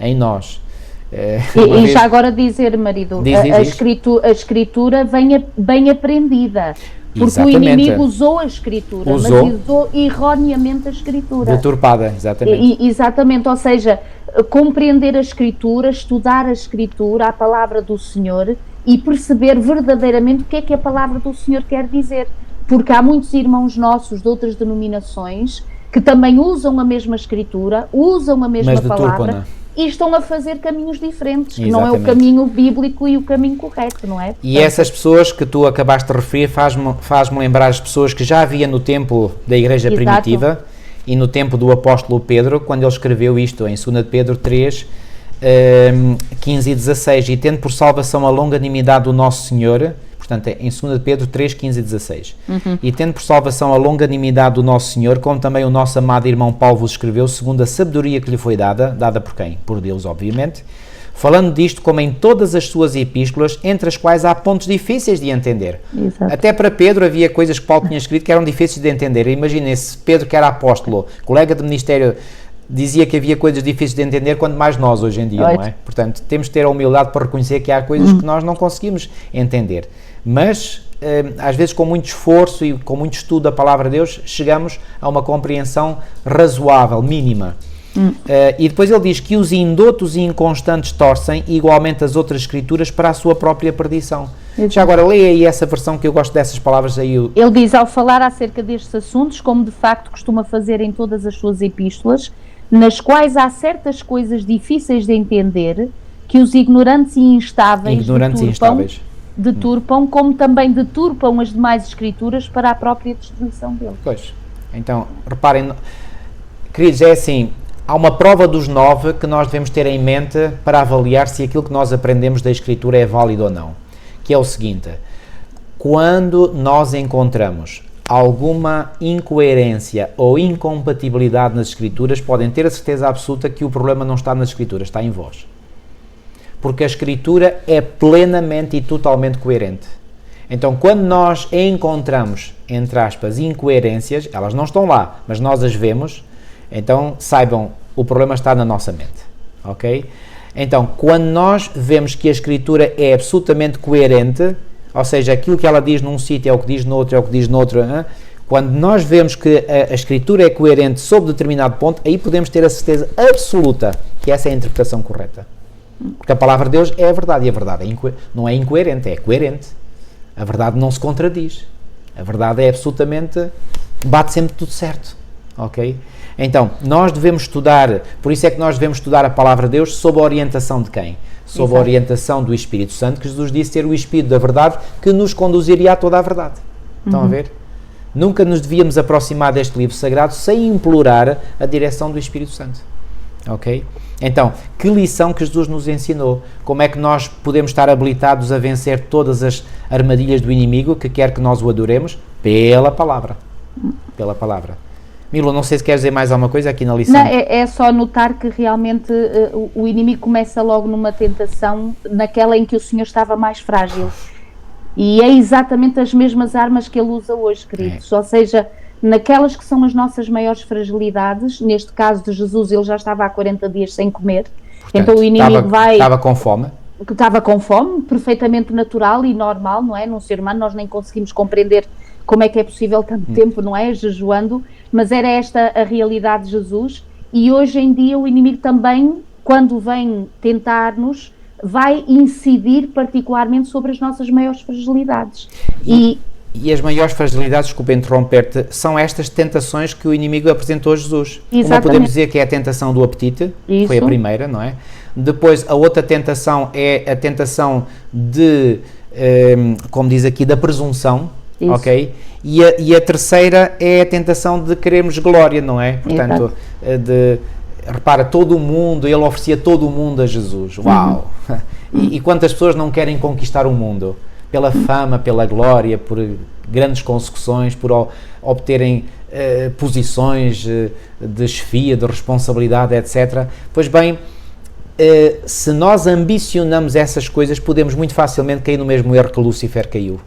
Em nós. E já agora dizer, marido, a Escritura bem aprendida. Porque exatamente. O inimigo usou a Escritura, mas usou erroneamente a Escritura. Deturpada, exatamente. Exatamente, ou seja, compreender a Escritura, estudar a Escritura, a palavra do Senhor e perceber verdadeiramente o que é que a palavra do Senhor quer dizer. Porque há muitos irmãos nossos de outras denominações que também usam a mesma Escritura, usam a mesma palavra e estão a fazer caminhos diferentes, que não é o caminho bíblico e o caminho correto, não é? E essas pessoas que tu acabaste de referir faz-me lembrar as pessoas que já havia no tempo da Igreja Primitiva e no tempo do apóstolo Pedro, quando ele escreveu isto em 2 de Pedro 3, 15 e 16, e tendo por salvação a longanimidade do nosso Senhor, portanto é em 2 de Pedro 3, 15 e 16, e tendo por salvação a longanimidade do nosso Senhor, como também o nosso amado irmão Paulo vos escreveu, segundo a sabedoria que lhe foi dada por quem? Por Deus, obviamente, falando disto como em todas as suas epístolas, entre as quais há pontos difíceis de entender. Exato. Até para Pedro havia coisas que Paulo tinha escrito que eram difíceis de entender. Imaginem-se Pedro, que era apóstolo, colega de ministério dizia que havia coisas difíceis de entender, quanto mais nós hoje em dia, não é? Portanto, temos de ter a humildade para reconhecer que há coisas que nós não conseguimos entender. Mas, às vezes, com muito esforço e com muito estudo da Palavra de Deus, chegamos a uma compreensão razoável, mínima. E depois ele diz que os indotos e inconstantes torcem igualmente as outras escrituras para a sua própria perdição. Já agora, leia aí essa versão, que eu gosto dessas palavras aí. Ele diz, ao falar acerca destes assuntos, como de facto costuma fazer em todas as suas epístolas, nas quais há certas coisas difíceis de entender, que os ignorantes e instáveis deturpam, como também deturpam as demais escrituras para a própria destruição deles. Pois, então, reparem, queridos, é assim, há uma prova dos 9 que nós devemos ter em mente para avaliar se aquilo que nós aprendemos da Escritura é válido ou não, que é o seguinte: quando nós encontramos alguma incoerência ou incompatibilidade nas Escrituras, podem ter a certeza absoluta que o problema não está nas Escrituras, está em vós. Porque a Escritura é plenamente e totalmente coerente. Então, quando nós encontramos, entre aspas, incoerências, elas não estão lá, mas nós as vemos, então saibam, o problema está na nossa mente, ok? Então, quando nós vemos que a Escritura é absolutamente coerente, ou seja, aquilo que ela diz num sítio é o que diz no outro, é o que diz no outro, quando nós vemos que a Escritura é coerente sob determinado ponto, aí podemos ter a certeza absoluta que essa é a interpretação correta. Porque a palavra de Deus é a verdade, e a verdade não é incoerente, é coerente. A verdade não se contradiz. A verdade é absolutamente, bate sempre tudo certo, ok? Então, nós devemos estudar, por isso é que nós devemos estudar a palavra de Deus sob a orientação de quem? Sob a orientação do Espírito Santo, que Jesus disse ser o Espírito da verdade que nos conduziria a toda a verdade. Estão a ver? Nunca nos devíamos aproximar deste livro sagrado sem implorar a direção do Espírito Santo. Ok? Então, que lição que Jesus nos ensinou? Como é que nós podemos estar habilitados a vencer todas as armadilhas do inimigo que quer que nós o adoremos? Pela palavra. Pela palavra. Milo, não sei se queres dizer mais alguma coisa aqui na lição. Não, é só notar que realmente o inimigo começa logo numa tentação, naquela em que o Senhor estava mais frágil. E é exatamente as mesmas armas que ele usa hoje, queridos. Ou seja, naquelas que são as nossas maiores fragilidades, neste caso de Jesus, ele já estava há 40 dias sem comer. Portanto, então o inimigo estava com fome. Estava com fome, perfeitamente natural e normal, não é? Num ser humano nós nem conseguimos compreender como é que é possível tanto tempo, não é? Jejuando, mas era esta a realidade de Jesus, e hoje em dia o inimigo também, quando vem tentar-nos, vai incidir particularmente sobre as nossas maiores fragilidades. E as maiores fragilidades, desculpa interromper-te, são estas tentações que o inimigo apresentou a Jesus. Exatamente. Uma podemos dizer que é a tentação do apetite, Isso. Foi a primeira, não é? Depois a outra tentação é a tentação de, como diz aqui, da presunção. Isso. Ok? E a terceira é a tentação de querermos glória, não é? Portanto, repara, todo o mundo, ele oferecia todo o mundo a Jesus. Uau! E quantas pessoas não querem conquistar o mundo? Pela fama, pela glória, por grandes consecuções, por obterem posições de chefia, de responsabilidade, etc. Pois bem, se nós ambicionamos essas coisas, podemos muito facilmente cair no mesmo erro que Lúcifer caiu.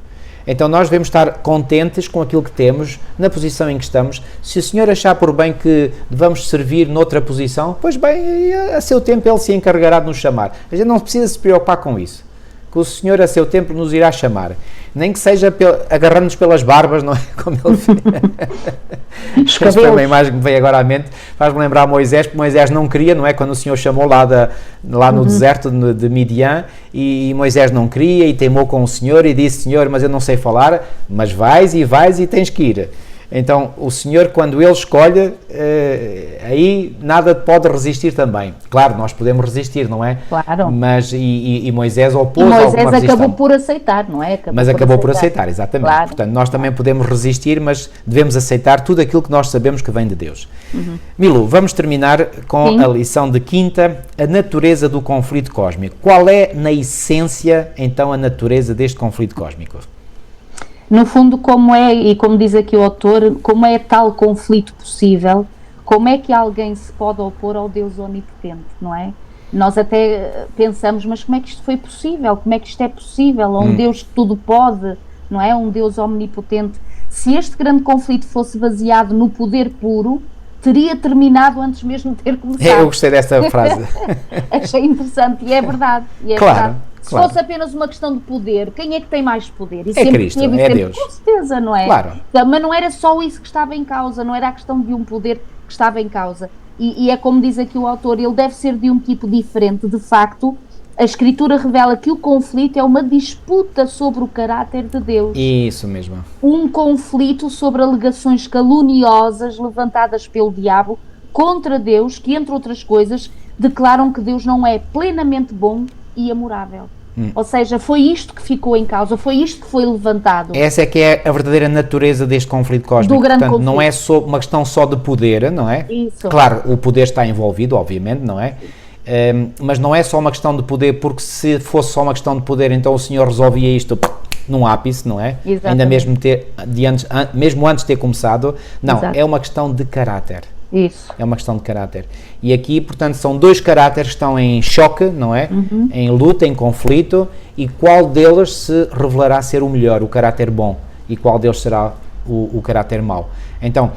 Então nós devemos estar contentes com aquilo que temos, na posição em que estamos. Se o Senhor achar por bem que devamos servir noutra posição, pois bem, a seu tempo Ele se encarregará de nos chamar. A gente não precisa se preocupar com isso, que o Senhor a seu tempo nos irá chamar. Nem que seja agarrando-nos pelas barbas, não é? Como Ele fez. Esta é uma imagem que me veio agora à mente, faz-me lembrar Moisés, porque Moisés não queria, não é? Quando o Senhor chamou lá no deserto de Midian, e Moisés não queria e teimou com o Senhor e disse: Senhor, mas eu não sei falar, mas vais e tens que ir. Então o Senhor, quando Ele escolhe, aí nada pode resistir também. Claro, nós podemos resistir, não é? Claro. Mas e Moisés opôs alguma resistência. Moisés acabou por aceitar, não é? Acabou por aceitar, exatamente. Claro. Portanto, nós também podemos resistir, mas devemos aceitar tudo aquilo que nós sabemos que vem de Deus. Milu, vamos terminar com a lição de quinta, a natureza do conflito cósmico. Qual é, na essência, então, a natureza deste conflito cósmico? No fundo, como é, e como diz aqui o autor, como é tal conflito possível, como é que alguém se pode opor ao Deus onipotente, não é? Nós até pensamos, mas como é que isto foi possível? Como é que isto é possível? Um Deus que tudo pode, não é? Um Deus omnipotente. Se este grande conflito fosse baseado no poder puro, teria terminado antes mesmo de ter começado. Eu gostei dessa frase. Achei interessante, e é verdade. Claro. Se fosse apenas uma questão de poder, quem é que tem mais poder? E É Cristo, é sempre, Deus. com certeza, não é? Claro. Mas não era só isso que estava em causa, não era a questão de um poder que estava em causa. E é como diz aqui o autor, ele deve ser de um tipo diferente. De facto, a Escritura revela que o conflito é uma disputa sobre o caráter de Deus. Isso mesmo. Um conflito sobre alegações caluniosas levantadas pelo diabo contra Deus, que, entre outras coisas, declaram que Deus não é plenamente bom e amorável. Ou seja, foi isto que ficou em causa, foi isto que foi levantado. Essa é que é a verdadeira natureza deste conflito cósmico. Do grande Portanto, conflito. não é só uma questão só de poder, não é? Isso. Claro, o poder está envolvido, obviamente, não é? Mas não é só uma questão de poder, porque se fosse só uma questão de poder, então o Senhor resolvia isto num ápice, não é? Exatamente. Ainda mesmo antes de ter começado. Não, Exato. é uma questão de caráter. Isso. É uma questão de caráter. E aqui, portanto, são dois caráteres que estão em choque, não é? Em luta, em conflito, e qual deles se revelará ser o melhor, o caráter bom, e qual deles será o caráter mau. Então,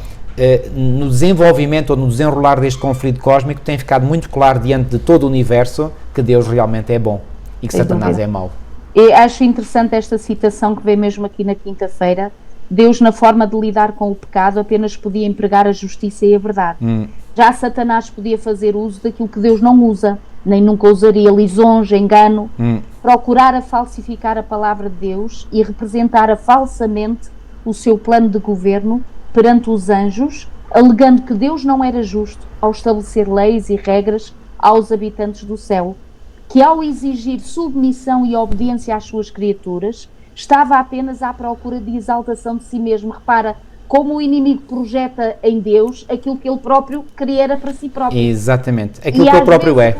no desenvolvimento ou no desenrolar deste conflito cósmico, tem ficado muito claro diante de todo o universo que Deus realmente é bom e que Satanás é mau. E acho interessante esta citação que veio mesmo aqui na quinta-feira. Deus, na forma de lidar com o pecado, apenas podia empregar a justiça e a verdade. Já Satanás podia fazer uso daquilo que Deus não usa, nem nunca usaria: lisonja, engano, procurar a falsificar a palavra de Deus e representar falsamente o seu plano de governo perante os anjos, alegando que Deus não era justo ao estabelecer leis e regras aos habitantes do céu, que ao exigir submissão e obediência às suas criaturas, estava apenas à procura de exaltação de si mesmo. Repara como o inimigo projeta em Deus aquilo que ele próprio queria era para si próprio. Exatamente, aquilo que ele próprio é.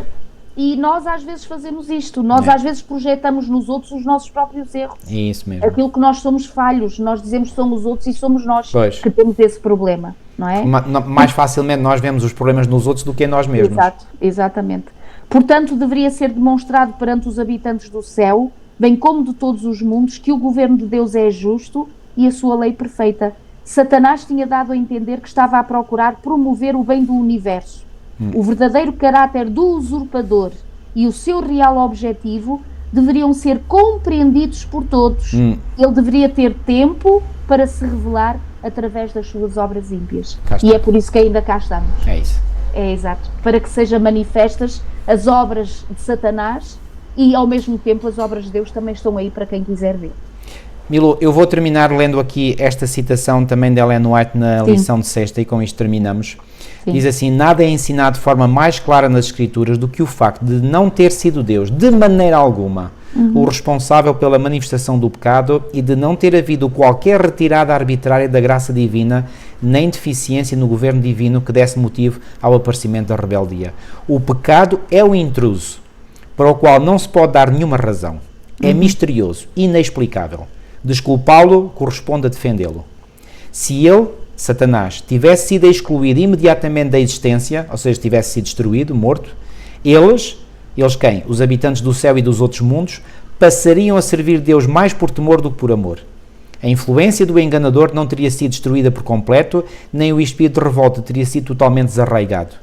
E nós às vezes fazemos isto, nós às vezes projetamos nos outros os nossos próprios erros. Isso mesmo. Aquilo que nós somos falhos, nós dizemos que somos outros e somos nós que temos esse problema, não é? Mais facilmente nós vemos os problemas nos outros do que em nós mesmos. Exato, exatamente. Portanto, deveria ser demonstrado perante os habitantes do céu, bem como de todos os mundos, que o governo de Deus é justo e a sua lei perfeita. Satanás tinha dado a entender que estava a procurar promover o bem do universo. O verdadeiro caráter do usurpador e o seu real objetivo deveriam ser compreendidos por todos. Ele deveria ter tempo para se revelar através das suas obras ímpias. E é por isso que ainda cá estamos. É isso. É exato. Para que sejam manifestas as obras de Satanás e, ao mesmo tempo, as obras de Deus também estão aí para quem quiser ver. Milo, eu vou terminar lendo aqui esta citação também de Ellen White na lição de sexta, e com isto terminamos. Sim. Diz assim: nada é ensinado de forma mais clara nas Escrituras do que o facto de não ter sido Deus, de maneira alguma, o responsável pela manifestação do pecado, e de não ter havido qualquer retirada arbitrária da graça divina, nem deficiência no governo divino que desse motivo ao aparecimento da rebeldia. O pecado é o intruso, para o qual não se pode dar nenhuma razão. É misterioso, inexplicável. Desculpá-lo corresponde a defendê-lo. Se ele, Satanás, tivesse sido excluído imediatamente da existência, ou seja, tivesse sido destruído, morto, eles quem? Os habitantes do céu e dos outros mundos, passariam a servir Deus mais por temor do que por amor. A influência do enganador não teria sido destruída por completo, nem o espírito de revolta teria sido totalmente desarraigado.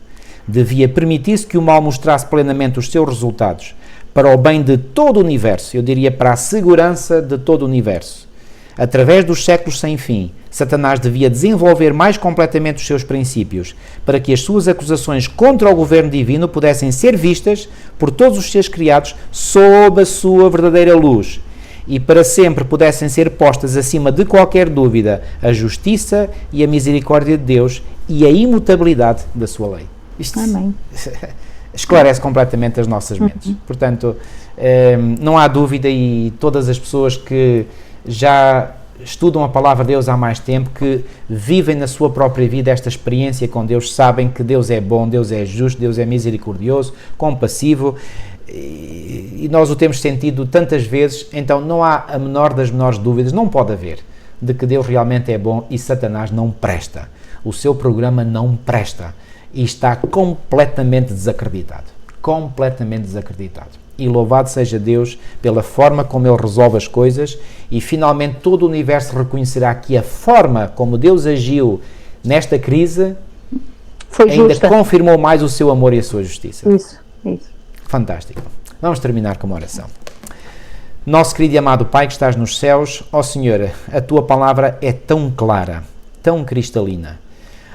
Devia permitir-se que o mal mostrasse plenamente os seus resultados, para o bem de todo o universo, eu diria para a segurança de todo o universo. Através dos séculos sem fim, Satanás devia desenvolver mais completamente os seus princípios, para que as suas acusações contra o governo divino pudessem ser vistas por todos os seres criados sob a sua verdadeira luz, e para sempre pudessem ser postas acima de qualquer dúvida a justiça e a misericórdia de Deus e a imutabilidade da sua lei. Isto Amém. Esclarece completamente as nossas mentes. Portanto, não há dúvida, e todas as pessoas que já estudam a palavra de Deus há mais tempo, que vivem na sua própria vida esta experiência com Deus, sabem que Deus é bom, Deus é justo, Deus é misericordioso, compassivo, e nós o temos sentido tantas vezes. Então não há a menor das menores dúvidas, não pode haver, de que Deus realmente é bom e Satanás não presta. O seu programa não presta. E está completamente desacreditado. Completamente desacreditado. E louvado seja Deus pela forma como Ele resolve as coisas, e finalmente todo o universo reconhecerá que a forma como Deus agiu nesta crise Foi ainda justa. confirmou mais o seu amor e a sua justiça. Isso. Fantástico. Vamos terminar com uma oração. Nosso querido e amado Pai que estás nos céus, ó Senhor, a Tua palavra é tão clara, tão cristalina.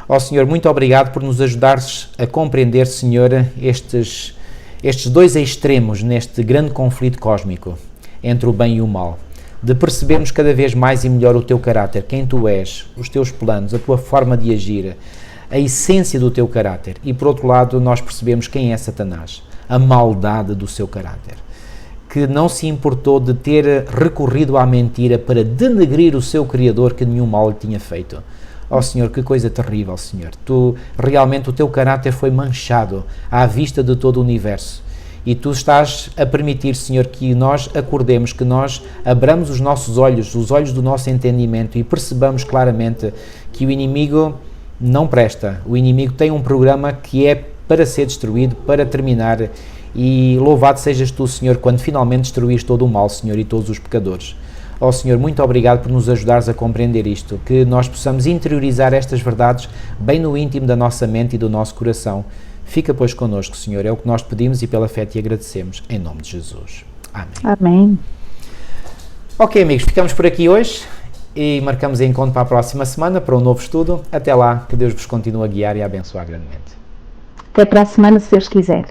Ó Senhor, muito obrigado por nos ajudares a compreender, Senhor, estes dois extremos neste grande conflito cósmico entre o bem e o mal. De percebermos cada vez mais e melhor o Teu caráter, quem Tu és, os Teus planos, a Tua forma de agir, a essência do Teu caráter. E, por outro lado, nós percebemos quem é Satanás, a maldade do seu caráter, que não se importou de ter recorrido à mentira para denegrir o seu Criador, que nenhum mal lhe tinha feito. Ó Senhor, que coisa terrível, Senhor. Realmente o Teu caráter foi manchado à vista de todo o universo. E Tu estás a permitir, Senhor, que nós acordemos, que nós abramos os nossos olhos, os olhos do nosso entendimento e percebamos claramente que o inimigo não presta. O inimigo tem um programa que é para ser destruído, para terminar. E louvado sejas Tu, Senhor, quando finalmente destruís todo o mal, Senhor, e todos os pecadores. Ó Senhor, muito obrigado por nos ajudares a compreender isto, que nós possamos interiorizar estas verdades bem no íntimo da nossa mente e do nosso coração. Fica, pois, connosco, Senhor, é o que nós pedimos e pela fé Te agradecemos, em nome de Jesus. Amém. Amém. Ok, amigos, ficamos por aqui hoje e marcamos encontro para a próxima semana para um novo estudo. Até lá, que Deus vos continue a guiar e a abençoar grandemente. Até para a semana, se Deus quiser.